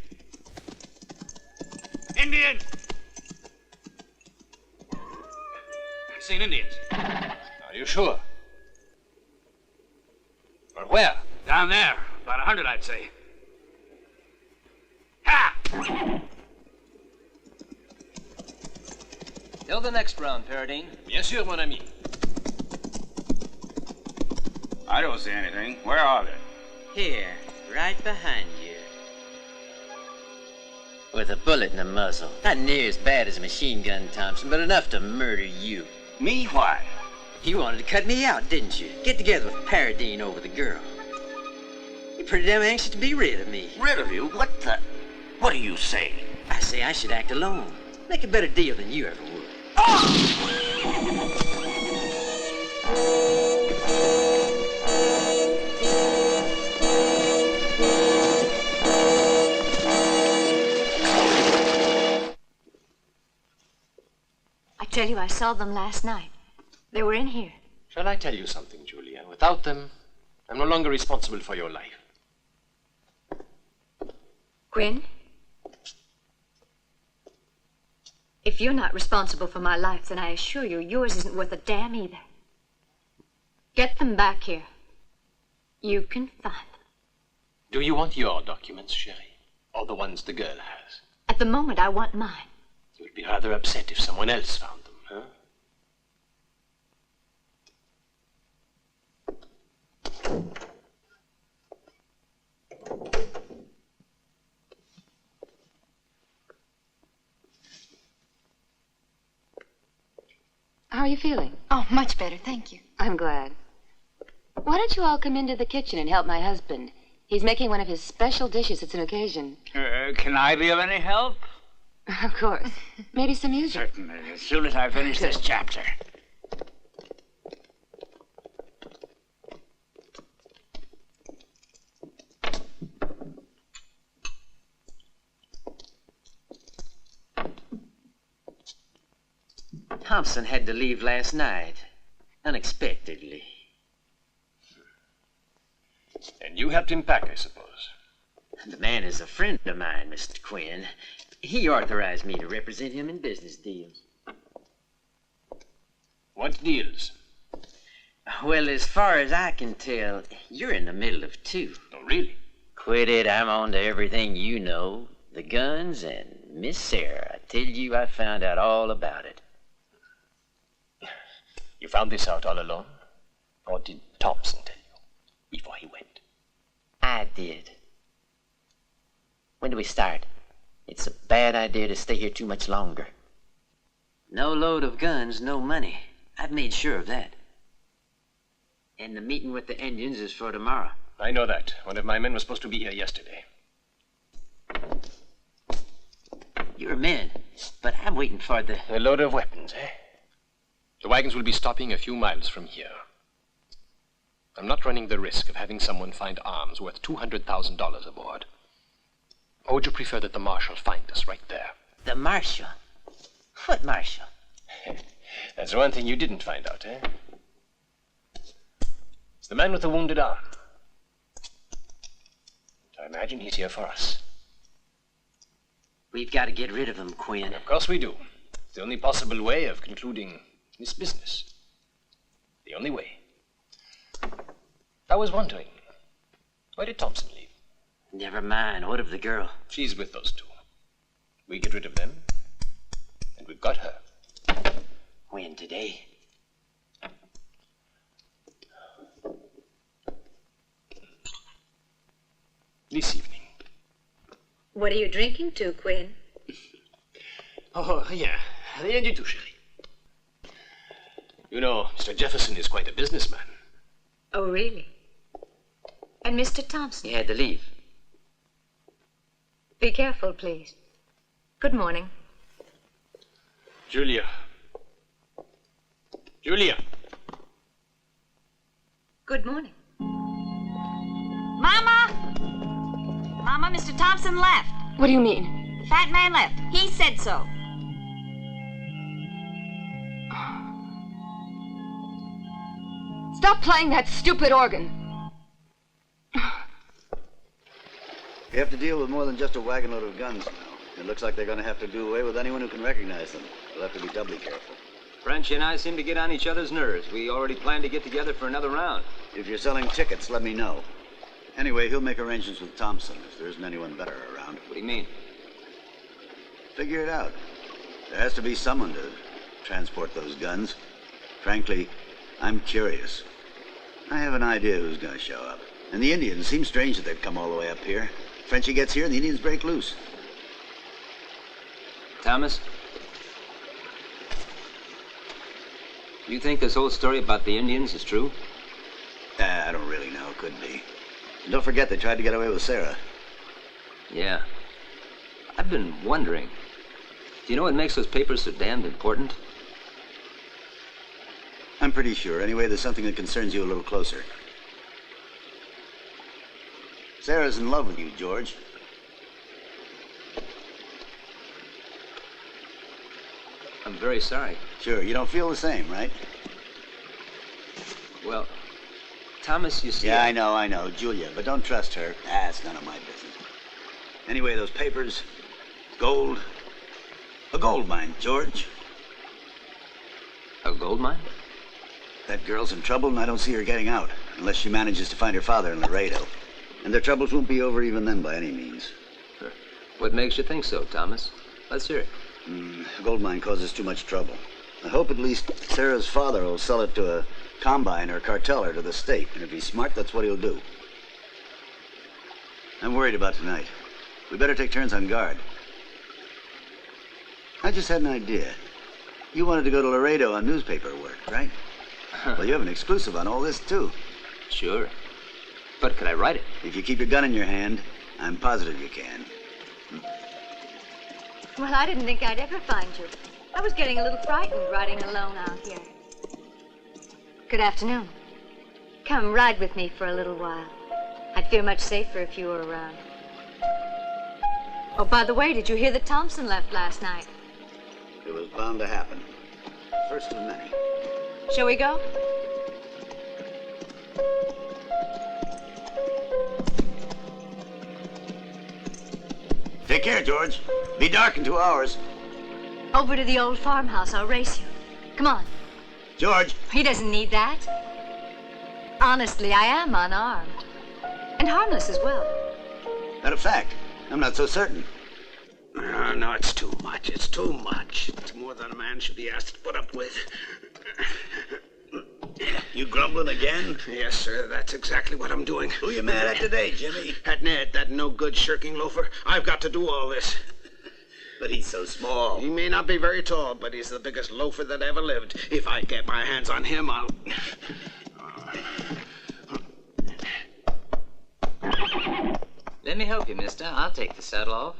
Speaker 13: Indian!
Speaker 14: I've seen Indians.
Speaker 6: Are you sure? Or where?
Speaker 14: Down there. About 100, I'd say. Ha!
Speaker 3: Till the next round, Paradine.
Speaker 6: Bien sûr, mon ami.
Speaker 7: I don't see anything. Where are they?
Speaker 16: Here, right behind you. With a bullet in the muzzle. Not near as bad as a machine gun, Thompson, but enough to murder you.
Speaker 7: Me? Why?
Speaker 16: You wanted to cut me out, didn't you? Get together with Paradine over the girl. You're pretty damn anxious to be rid of me.
Speaker 7: Rid of you? What the? What do you say?
Speaker 16: I say I should act alone. Make a better deal than you ever would.
Speaker 18: I
Speaker 17: tell you I saw them last night. They were in here.
Speaker 6: Shall I tell you something, Julia? Without them, I'm no longer responsible for your life.
Speaker 17: Quinn? If you're not responsible for my life, then I assure you, yours isn't worth a damn either. Get them back here. You can find them.
Speaker 6: Do you want your documents, Sherry? Or the ones the girl has?
Speaker 17: At the moment, I want mine.
Speaker 6: You would be rather upset if someone else found them, huh?
Speaker 9: How are you feeling?
Speaker 1: Oh, much better, thank you.
Speaker 9: I'm glad. Why don't you all come into the kitchen and help my husband? He's making one of his special dishes. It's an occasion.
Speaker 13: Can I be of any help?
Speaker 9: Of course. Maybe some music.
Speaker 13: Certainly, as soon as I finish this chapter.
Speaker 16: Thompson had to leave last night, unexpectedly.
Speaker 6: And you helped him pack, I suppose.
Speaker 16: The man is a friend of mine, Mr. Quinn. He authorized me to represent him in business deals.
Speaker 6: What deals?
Speaker 16: Well, as far as I can tell, you're in the middle of two.
Speaker 6: Oh, really?
Speaker 16: Quit it, I'm on to everything you know. The guns and Miss Sarah. I tell you, I found out all about it.
Speaker 6: You found this out all alone? Or did Thompson tell you before he went?
Speaker 16: I did. When do we start? It's a bad idea to stay here too much longer. No load of guns, no money. I've made sure of that. And the meeting with the Indians is for tomorrow.
Speaker 6: I know that. One of my men was supposed to be here yesterday.
Speaker 16: Your men, but I'm waiting for the...
Speaker 6: A load of weapons, eh? The wagons will be stopping a few miles from here. I'm not running the risk of having someone find arms worth $200,000 aboard. Or would you prefer that the marshal find us right there?
Speaker 16: The marshal? What marshal?
Speaker 6: That's one thing you didn't find out, eh? It's the man with the wounded arm. I imagine he's here for us.
Speaker 16: We've got to get rid of him, Quinn.
Speaker 6: Of course we do. It's the only possible way of concluding this business. The only way. I was wondering, why did Thompson leave?
Speaker 16: Never mind. What of the girl?
Speaker 6: She's with those two. We get rid of them, and we've got her.
Speaker 16: When today?
Speaker 6: This evening.
Speaker 17: What are you drinking to, Quinn?
Speaker 6: Oh, rien. Rien du tout, chérie. You know, Mr. Jefferson is quite a businessman.
Speaker 17: Oh, really? And Mr. Thompson?
Speaker 16: He had to leave.
Speaker 17: Be careful, please. Good morning.
Speaker 6: Julia. Julia.
Speaker 17: Good morning.
Speaker 18: Mama! Mama, Mr. Thompson left.
Speaker 9: What do you mean?
Speaker 18: The fat man left. He said so.
Speaker 9: Stop playing that stupid organ.
Speaker 5: You have to deal with more than just a wagon load of guns now. It looks like they're going to have to do away with anyone who can recognize them. They'll have to be doubly careful.
Speaker 3: Frenchie and I seem to get on each other's nerves. We already planned to get together for another round.
Speaker 5: If you're selling tickets, let me know. Anyway, he'll make arrangements with Thompson if there isn't anyone better around.
Speaker 3: What do you mean?
Speaker 5: Figure it out. There has to be someone to transport those guns. Frankly, I'm curious. I have an idea who's going to show up. And the Indians seem strange that they've come all the way up here. Frenchie gets here and the Indians break loose.
Speaker 3: Thomas? Do you think this whole story about the Indians is true?
Speaker 5: I don't really know. Could be. And don't forget they tried to get away with Sarah.
Speaker 3: Yeah. I've been wondering. Do you know what makes those papers so damned important?
Speaker 5: I'm pretty sure. Anyway, there's something that concerns you a little closer. Sarah's in love with you, George.
Speaker 3: I'm very sorry.
Speaker 5: Sure, you don't feel the same, right?
Speaker 3: Well, Thomas, you see...
Speaker 5: Yeah, I know. Julia, but don't trust her. It's none of my business. Anyway, those papers, gold, a gold mine, George.
Speaker 3: A gold mine?
Speaker 5: That girl's in trouble, and I don't see her getting out, unless she manages to find her father in Laredo. And their troubles won't be over even then by any means.
Speaker 3: What makes you think so, Thomas? Let's hear it.
Speaker 5: A gold mine causes too much trouble. I hope at least Sarah's father will sell it to a combine or cartel or to the state, and if he's smart, that's what he'll do. I'm worried about tonight. We better take turns on guard. I just had an idea. You wanted to go to Laredo on newspaper work, right? Well, you have an exclusive on all this, too.
Speaker 3: Sure. But could I write it?
Speaker 5: If you keep your gun in your hand, I'm positive you can.
Speaker 4: Well, I didn't think I'd ever find you. I was getting a little frightened riding alone out here. Good afternoon. Come ride with me for a little while. I'd feel much safer if you were around. Oh, by the way, did you hear that Thompson left last night?
Speaker 5: It was bound to happen. First of many.
Speaker 4: Shall we go?
Speaker 5: Take care, George. Be dark in 2 hours.
Speaker 4: Over to the old farmhouse. I'll race you. Come on.
Speaker 5: George.
Speaker 4: He doesn't need that. Honestly, I am unarmed. And harmless as well.
Speaker 5: That a fact? I'm not so certain.
Speaker 8: No, it's too much. It's too much. It's more than a man should be asked to put up with.
Speaker 5: You grumbling again?
Speaker 8: Yes, sir. That's exactly what I'm doing.
Speaker 5: Who you mad at today, Jimmy?
Speaker 8: At Ned, that no-good shirking loafer. I've got to do all this.
Speaker 5: But he's so small.
Speaker 8: He may not be very tall, but he's the biggest loafer that ever lived. If I get my hands on him, I'll...
Speaker 16: Let me help you, mister. I'll take the saddle off.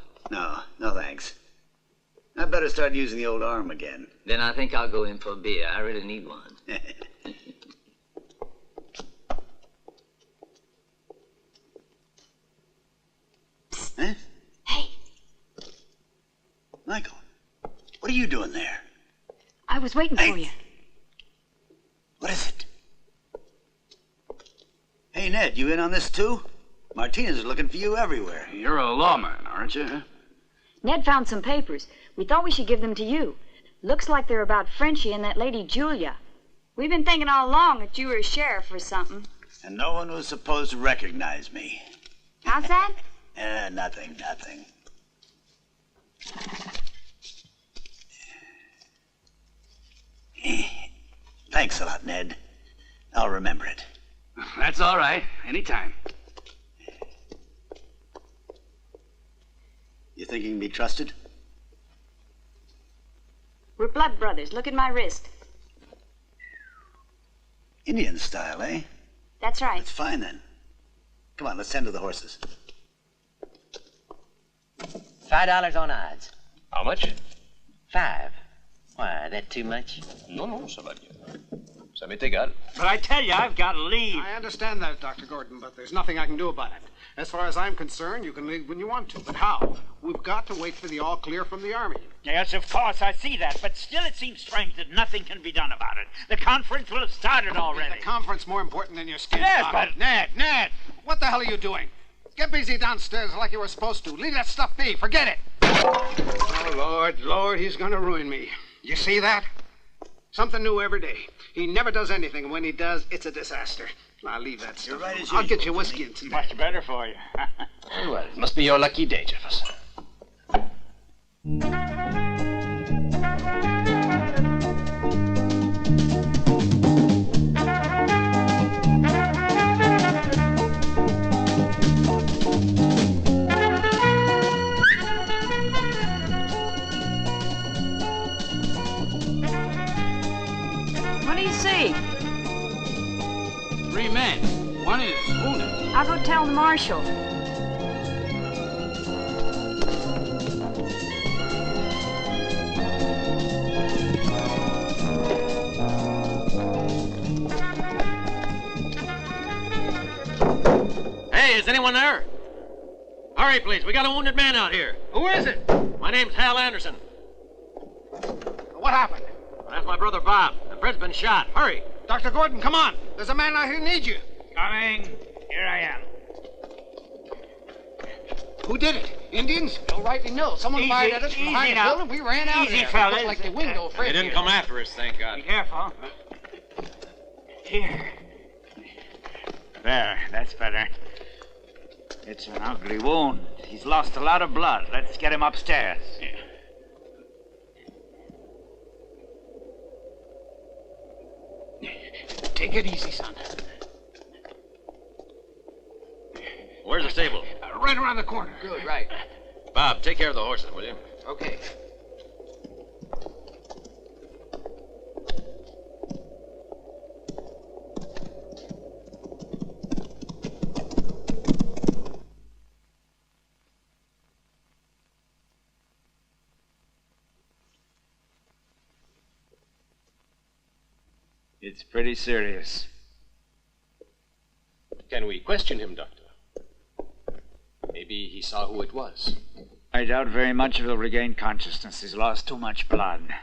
Speaker 5: No thanks. I better start using the old arm again.
Speaker 16: Then I think I'll go in for a beer. I really need one.
Speaker 5: Huh?
Speaker 1: Hey.
Speaker 5: Michael, what are you doing there?
Speaker 1: I was waiting for you.
Speaker 5: What is it? Hey, Ned, you in on this too? Martinez is looking for you everywhere.
Speaker 14: You're a lawman, aren't you?
Speaker 18: Ned found some papers. We thought we should give them to you. Looks like they're about Frenchie and that lady Julia. We've been thinking all along that you were a sheriff or something.
Speaker 5: And no one was supposed to recognize me.
Speaker 18: How's that?
Speaker 5: Nothing. Thanks a lot, Ned. I'll remember it.
Speaker 14: That's all right. Anytime.
Speaker 5: You think you can be trusted?
Speaker 18: We're blood brothers. Look at my wrist.
Speaker 5: Indian style, eh?
Speaker 18: That's right.
Speaker 5: That's fine, then. Come on, let's tend to the horses.
Speaker 16: $5 on odds.
Speaker 6: How much?
Speaker 16: 5. Why, that too much?
Speaker 6: No, Sabadia. Ça m'est égal.
Speaker 12: But I tell you, I've got to leave.
Speaker 8: I understand that, Dr. Gordon, but there's nothing I can do about it. As far as I'm concerned, you can leave when you want to. But how? We've got to wait for the all clear from the Army.
Speaker 13: Yes, of course, I see that. But still it seems strange that nothing can be done about it. The conference will have started already.
Speaker 8: Is the conference more important than your skin?
Speaker 13: Yes,
Speaker 8: Doc?
Speaker 13: but...
Speaker 8: Ned, what the hell are you doing? Get busy downstairs like you were supposed to. Leave that stuff be. Forget it. Oh, Lord, he's going to ruin me. You see that? Something new every day. He never does anything, and when he does, it's a disaster. I'll leave that stuff.
Speaker 5: You're right as
Speaker 8: I'll
Speaker 5: usual,
Speaker 8: get you whiskey and some.
Speaker 13: Much better for you.
Speaker 6: Well, it must be your lucky day, Jefferson.
Speaker 18: What do you see?
Speaker 14: 3 men. One is wounded.
Speaker 18: I'll go tell the marshal.
Speaker 19: Hey, is anyone there? Hurry, please. We got a wounded man out here.
Speaker 8: Who is it?
Speaker 19: My name's Hal Anderson.
Speaker 8: What happened?
Speaker 19: Well, that's my brother Bob. And Fred's been shot. Hurry.
Speaker 8: Dr. Gordon, come on. There's a man out here who needs you.
Speaker 13: Coming. Here I am.
Speaker 8: Who did it? Indians?
Speaker 20: Don't rightly know. Someone fired at us from behind the
Speaker 13: now.
Speaker 20: building. We ran out of there.
Speaker 13: Fellas.
Speaker 20: Looked like the window of Fred.
Speaker 19: They didn't come after us, thank God.
Speaker 13: Be careful. Here. There, that's better. It's an ugly wound. He's lost a lot of blood. Let's get him upstairs.
Speaker 20: Take it easy, son.
Speaker 19: Where's the stable?
Speaker 20: Right around the corner. Good, right.
Speaker 19: Bob, take care of the horses, will you?
Speaker 20: Okay.
Speaker 12: It's pretty serious.
Speaker 6: Can we question him, Doctor? Maybe he saw who it was.
Speaker 13: I doubt very much if he'll regain consciousness. He's lost too much blood.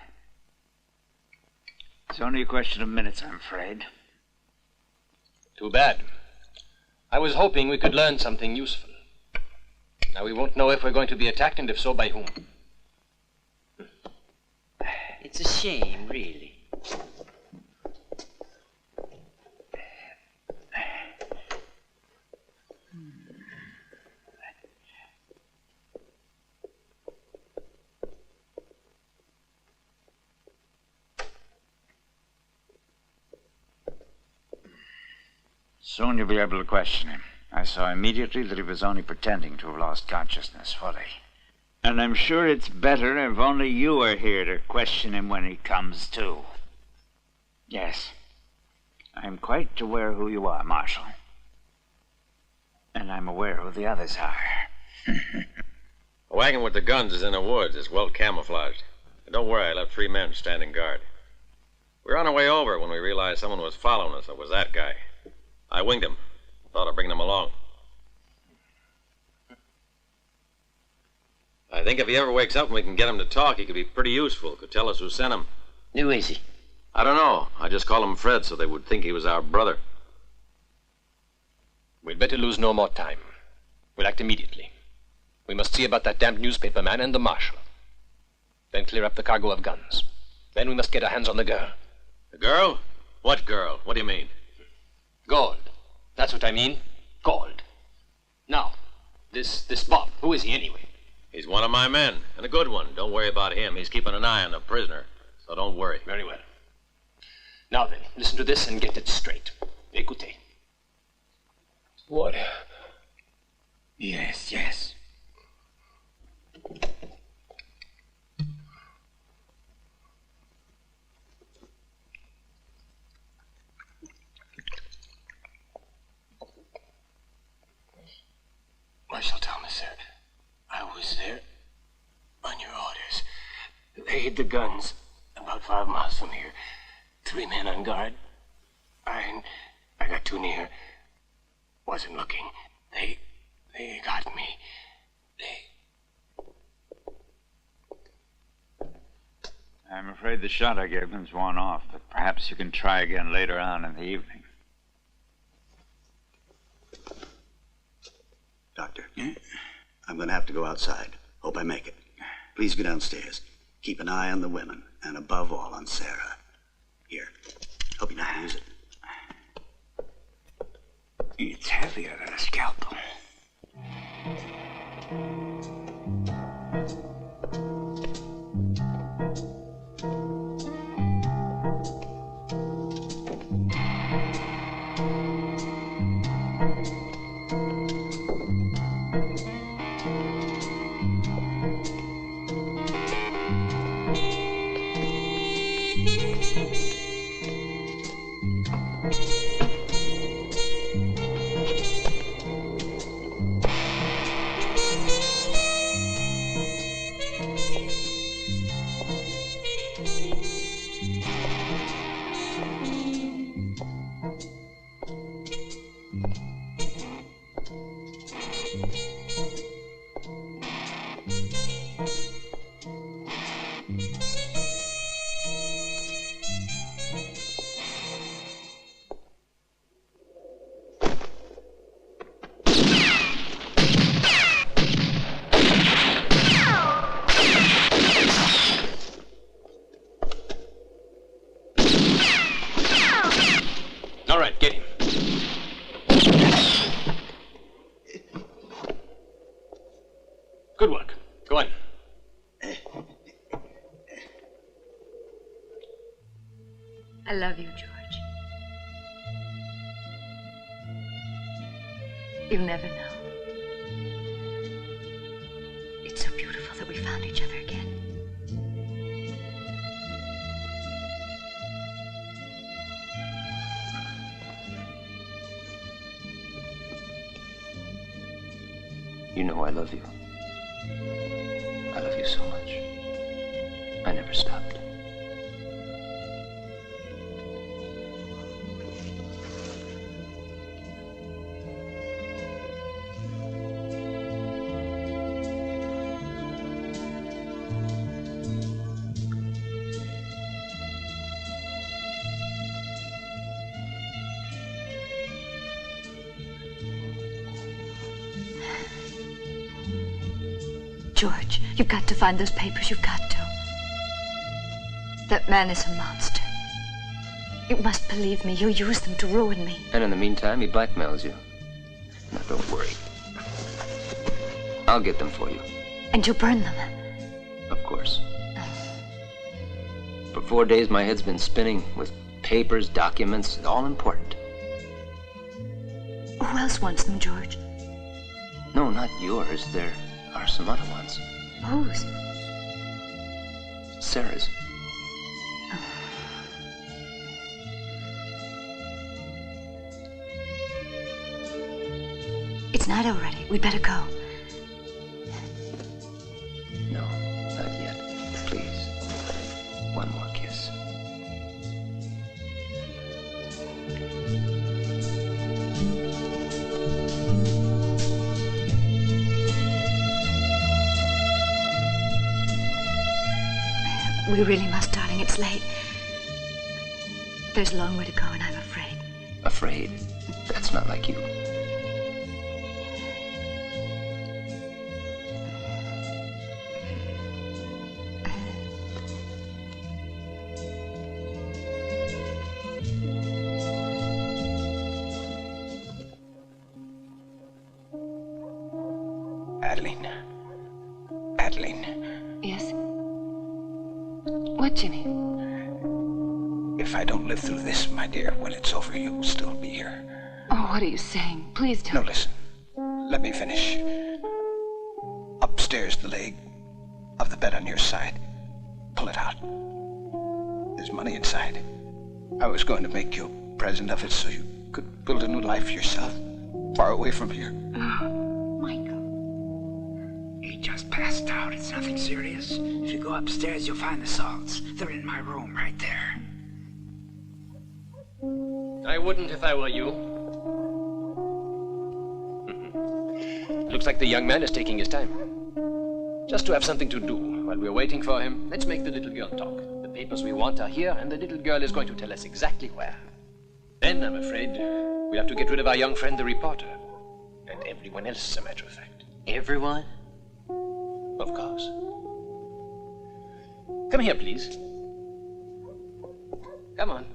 Speaker 13: It's only a question of minutes, I'm afraid.
Speaker 6: Too bad. I was hoping we could learn something useful. Now we won't know if we're going to be attacked, and if so, by whom.
Speaker 16: It's a shame, really.
Speaker 13: Soon you'll be able to question him. I saw immediately that he was only pretending to have lost consciousness fully. And I'm sure it's better if only you are here to question him when he comes to. Yes. I'm quite aware who you are, Marshal. And I'm aware who the others are.
Speaker 19: The wagon with the guns is in the woods. It's well camouflaged. And don't worry, I left 3 men standing guard. We were on our way over when we realized someone was following us. It was that guy. I winged him. Thought of bringing him along. I think if he ever wakes up and we can get him to talk, he could be pretty useful. Could tell us who sent him.
Speaker 16: Who is he?
Speaker 19: I don't know. I just call him Fred so they would think he was our brother.
Speaker 6: We'd better lose no more time. We'll act immediately. We must see about that damned newspaper man and the marshal. Then clear up the cargo of guns. Then we must get our hands on the girl.
Speaker 19: The girl? What girl? What do you mean?
Speaker 6: Gold. That's what I mean. Gold. Now, this Bob, who is he anyway?
Speaker 19: He's one of my men, and a good one. Don't worry about him. He's keeping an eye on the prisoner, so don't worry.
Speaker 6: Very well. Now then, listen to this and get it straight. Écoutez.
Speaker 20: What?
Speaker 13: Yes, yes.
Speaker 20: Marshal Thomas, sir. I was there on your orders. They hid the guns about 5 miles from here. 3 men on guard. I got too near. Wasn't looking. They got me.
Speaker 13: I'm afraid the shot I gave them's worn off, but perhaps you can try again later on in the evening.
Speaker 5: Doctor, I'm going to have to go outside. Hope I make it. Please go downstairs. Keep an eye on the women, and above all on Sarah. Here, hope you know how to use it.
Speaker 13: It's heavier than a scalpel.
Speaker 4: I love you, George. You'll never know. It's so beautiful that we found each other again.
Speaker 3: You know I love you. I love you so much. I never stopped.
Speaker 4: George, you've got to find those papers. You've got to. That man is a monster. You must believe me. He'll use them to ruin me.
Speaker 3: And in the meantime, he blackmails you. Now, don't worry. I'll get them for you.
Speaker 4: And you'll burn them.
Speaker 3: Of course. For 4 days, my head's been spinning with papers, documents, all important.
Speaker 4: Who else wants them, George?
Speaker 3: No, not yours. There are some other ones.
Speaker 4: Whose?
Speaker 3: Sarah's.
Speaker 4: It's night already. We'd better go.
Speaker 3: No, not yet. Please. One more kiss.
Speaker 4: We really must, darling. It's late. There's a long way to go, and I'm afraid.
Speaker 3: Afraid? That's not like you.
Speaker 12: Adeline.
Speaker 9: Yes? What, Jimmy?
Speaker 12: If I don't live through this, my dear, when it's over, you'll still be here.
Speaker 9: Oh, what are you saying? Please don't.
Speaker 12: No, listen. Let me finish. Upstairs, the leg of the bed on your side. Pull it out. There's money inside. I was going to make you a present of it so you could build a new life for yourself, far away from here.
Speaker 13: He just passed out. It's nothing serious. If you go upstairs, you'll find the salts. They're in my room right there.
Speaker 6: I wouldn't if I were you. Looks like the young man is taking his time. Just to have something to do while we're waiting for him, let's make the little girl talk. The papers we want are here, and the little girl is going to tell us exactly where. Then, I'm afraid, we'll have to get rid of our young friend, the reporter. And everyone else, as a matter of fact.
Speaker 16: Everyone?
Speaker 6: Of course. Come here, please. Come on.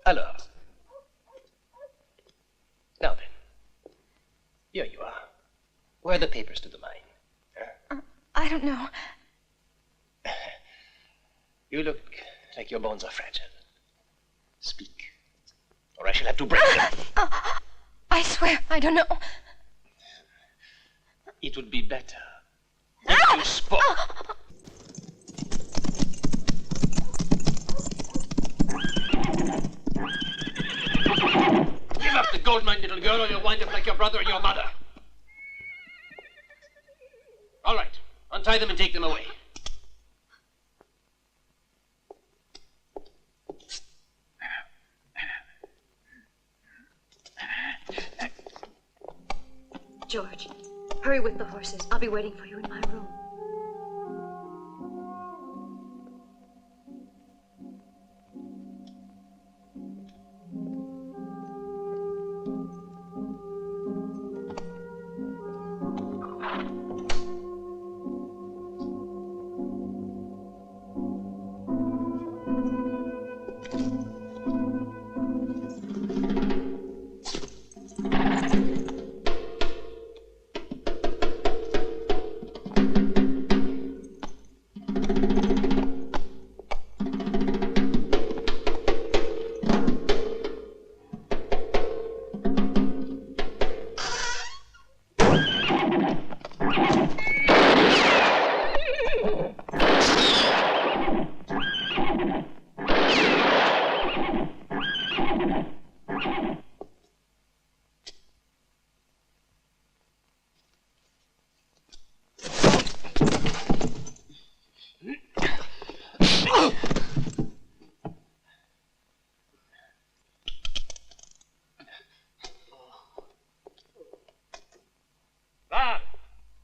Speaker 6: Alors. Now then. Here you are. Where are the papers to the mine?
Speaker 1: I don't know.
Speaker 6: You look like your bones are fragile. Speak, or I shall have to break them.
Speaker 1: I swear, I don't know.
Speaker 6: It would be better if you spoke. Give up the gold mine, little girl, or you'll wind up like your brother and your mother. All right, untie them and take them away.
Speaker 4: George, hurry with the horses. I'll be waiting for you in my room.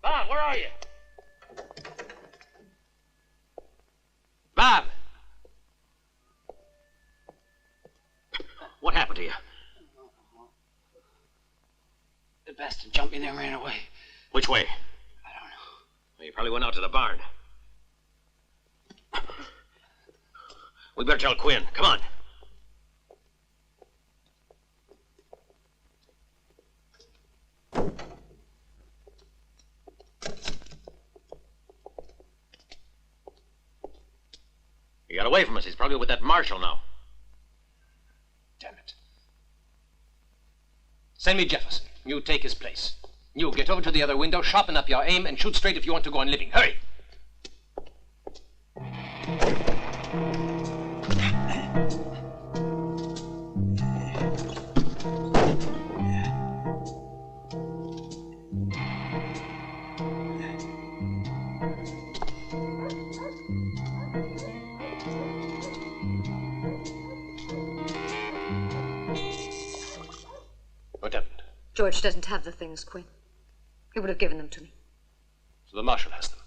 Speaker 19: Bob, where are you? Bob! What happened to you?
Speaker 14: The bastard jumped me there and ran away.
Speaker 19: Which way?
Speaker 14: I don't know.
Speaker 19: Well, you probably went out to the barn. We better tell Quinn. Come on. He got away from us. He's probably with that marshal now.
Speaker 14: Damn it.
Speaker 6: Send me Jefferson. You take his place. You get over to the other window, sharpen up your aim, and shoot straight if you want to go on living. Hurry! What happened?
Speaker 4: George doesn't have the things, Quinn. He would have given them to me.
Speaker 6: So the marshal has them.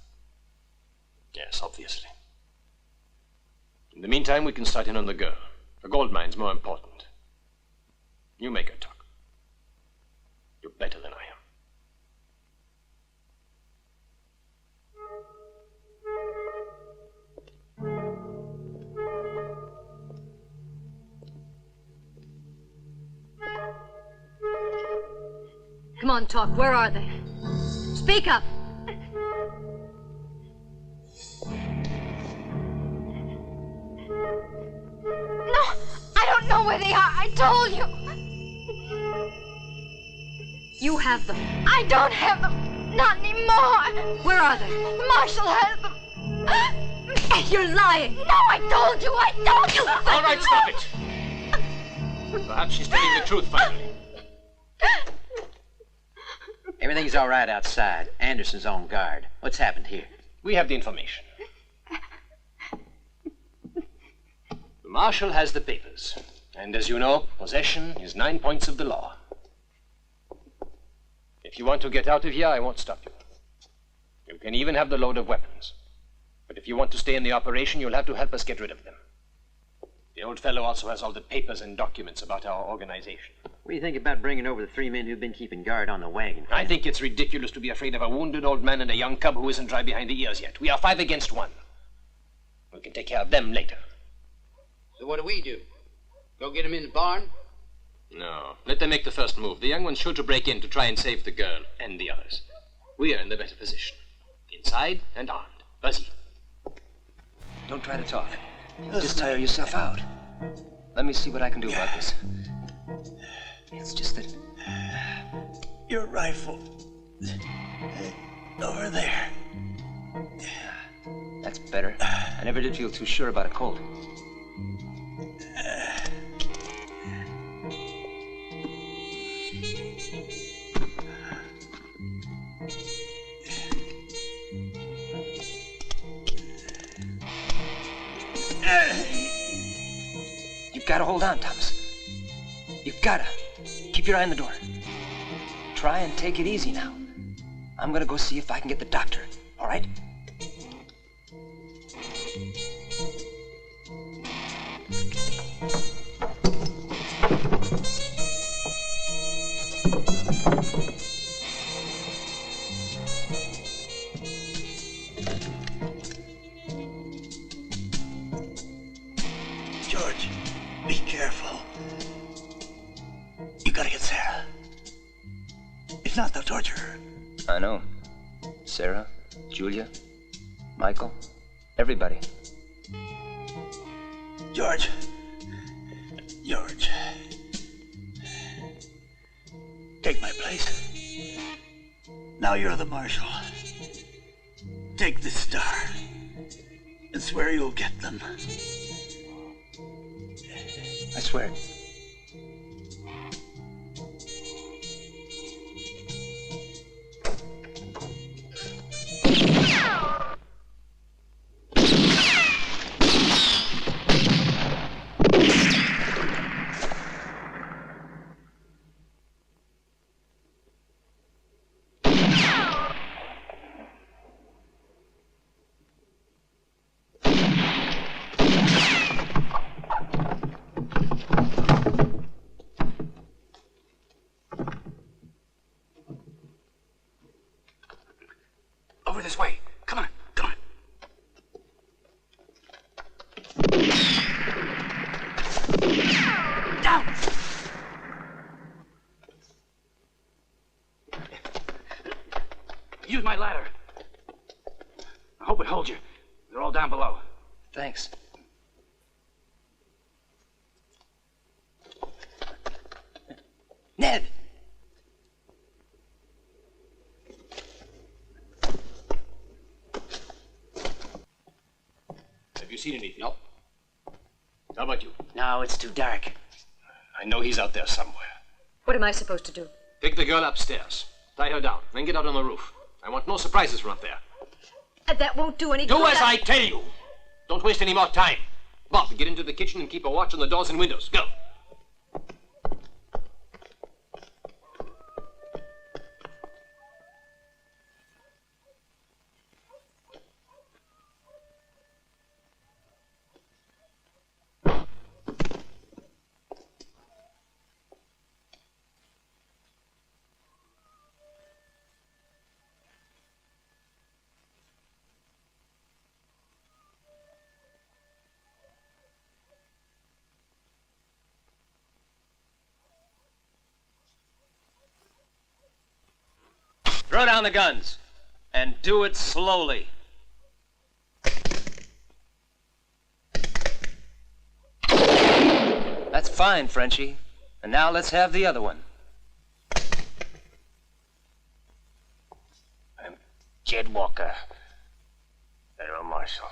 Speaker 6: Yes, obviously. In the meantime, we can start in on the girl. The gold mine's more important. You make her talk. You're better than I am.
Speaker 4: Come on, talk. Where are they? Speak up.
Speaker 1: No, I don't know where they are. I told you.
Speaker 4: You have them.
Speaker 1: I don't have them. Not anymore.
Speaker 4: Where are they?
Speaker 1: The marshal has them.
Speaker 4: You're lying.
Speaker 1: No, I told you. I told you.
Speaker 6: All right, stop it. Perhaps she's telling the truth finally.
Speaker 10: Everything's all right outside. Anderson's on guard. What's happened here?
Speaker 6: We have the information. The marshal has the papers. And as you know, possession is 9 points of the law. If you want to get out of here, I won't stop you. You can even have the load of weapons. But if you want to stay in the operation, you'll have to help us get rid of them. The old fellow also has all the papers and documents about our organization.
Speaker 10: What do you think about bringing over the 3 men who've been keeping guard on the wagon?
Speaker 6: I think it's ridiculous to be afraid of a wounded old man and a young cub who isn't dry behind the ears yet. We are 5 against 1. We can take care of them later.
Speaker 14: So what do? Go get him in the barn?
Speaker 6: No. Let them make the first move. The young one's sure to break in to try and save the girl and the others. We are in the better position. Inside and armed. Buzzy.
Speaker 3: Don't try to talk. Just tire yourself out. Let me see what I can do about this. It's just that...
Speaker 5: Your rifle. Over there.
Speaker 3: That's better. I never did feel too sure about a Colt. You've got to hold on, Thomas. You've got to. Keep your eye on the door. Try and take it easy now. I'm going to go see if I can get the doctor, all right?
Speaker 5: George, be careful. You gotta get Sarah. If not, they'll torture her.
Speaker 3: I know. Sarah, Julia, Michael, everybody.
Speaker 5: George. Take my place. Now you're the marshal. Take this star and swear you'll get them.
Speaker 3: I swear.
Speaker 14: Over this way. Come on, come on. Down! Use my ladder. I hope it holds you. They're all down below.
Speaker 3: Thanks. Ned!
Speaker 6: Have you seen anything? No. How about you?
Speaker 16: No, it's too dark.
Speaker 6: I know he's out there somewhere.
Speaker 4: What am I supposed to do?
Speaker 6: Take the girl upstairs. Tie her down. Then get out on the roof. I want no surprises from up there.
Speaker 4: That won't do any good.
Speaker 6: Do as I tell you. Don't waste any more time. Bob, get into the kitchen and keep a watch on the doors and windows. Go.
Speaker 3: Throw down the guns, and do it slowly. That's fine, Frenchie. And now let's have the other one.
Speaker 20: I'm Jed Walker, Federal Marshal.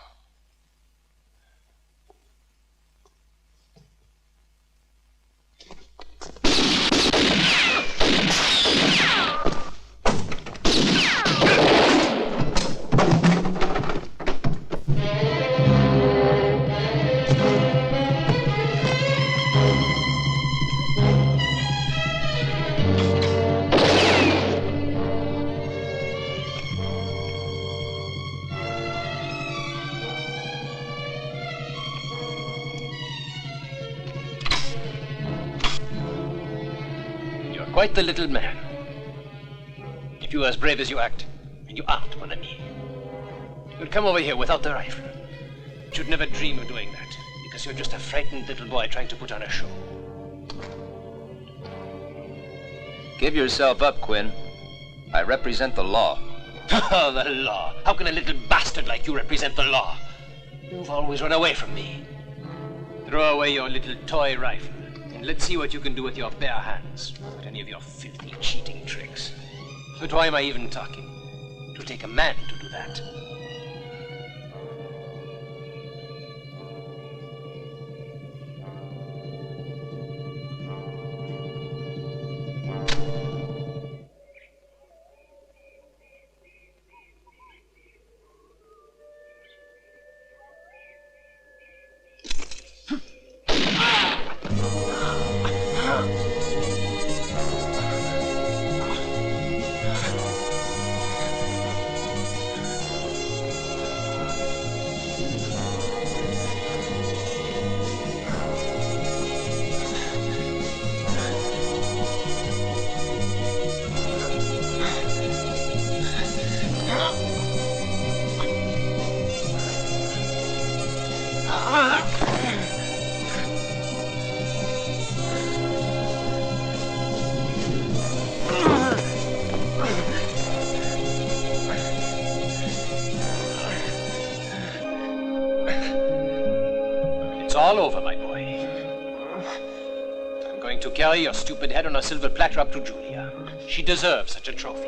Speaker 6: Quite the little man. If you were as brave as you act, and you aren't, mon ami, you'd come over here without the rifle. But you'd never dream of doing that, because you're just a frightened little boy trying to put on a show.
Speaker 3: Give yourself up, Quin. I represent the law.
Speaker 6: Oh, the law. How can a little bastard like you represent the law? You've always run away from me. Throw away your little toy rifle, and let's see what you can do with your bare hands. Not any of your filthy cheating tricks. But why am I even talking? It'll take a man to do that. All over, my boy. I'm going to carry your stupid head on a silver platter up to Julia. She deserves such a trophy.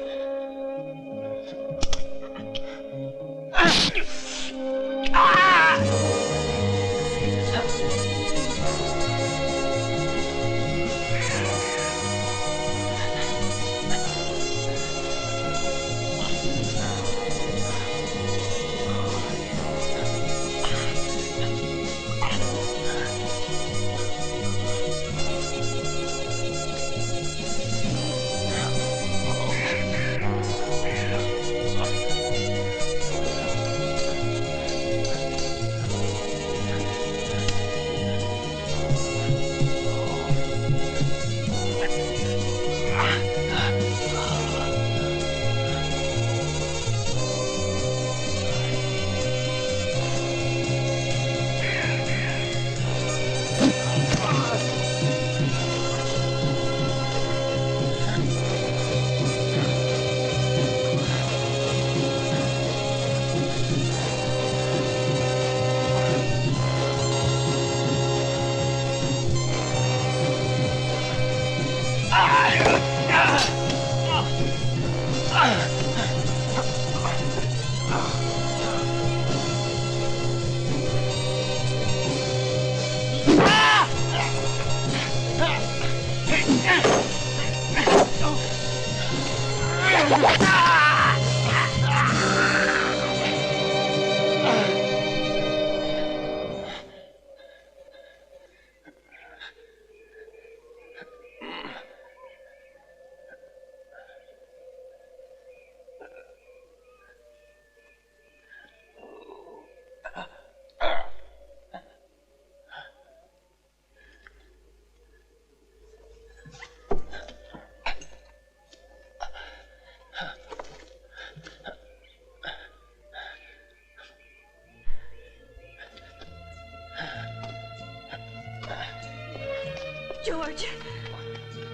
Speaker 17: George!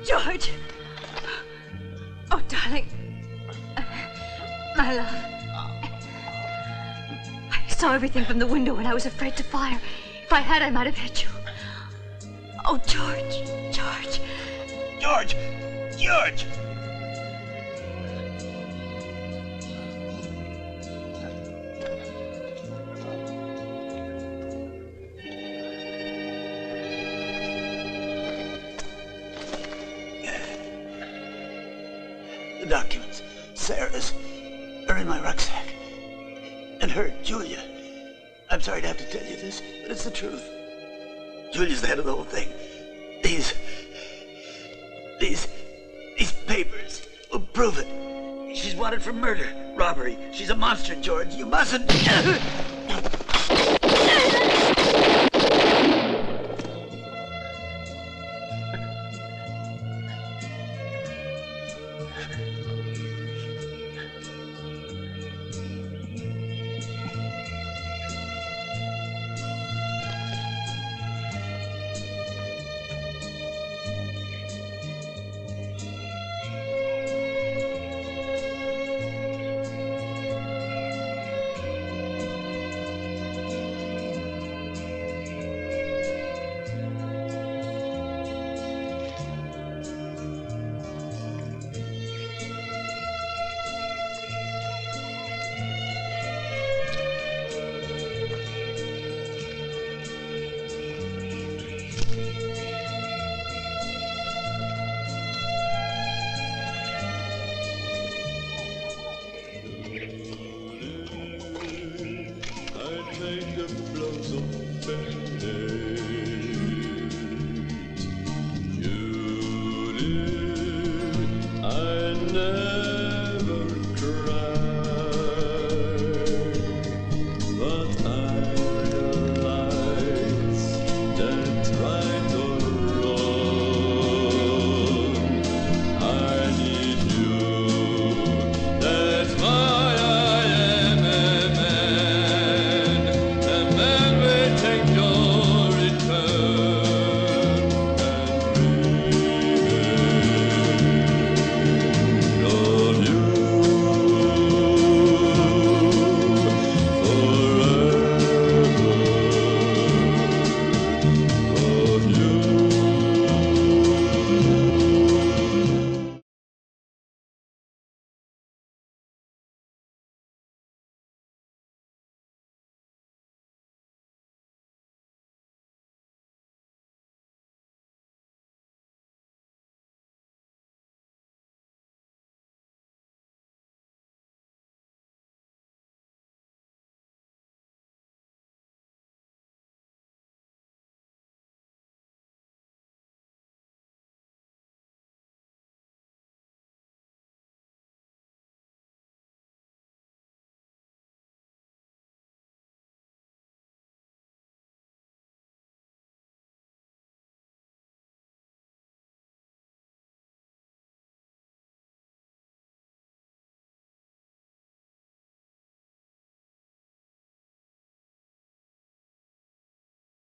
Speaker 17: George! Oh, darling. My love. I saw everything from the window and I was afraid to fire. If I had, I might have hit you. Oh, George! George!
Speaker 20: George! George! The documents, Sarah's, are in my rucksack. And her, Julia. I'm sorry to have to tell you this, but it's the truth. Julia's the head of the whole thing. These papers will prove it. She's wanted for murder, robbery. She's a monster, George. You mustn't.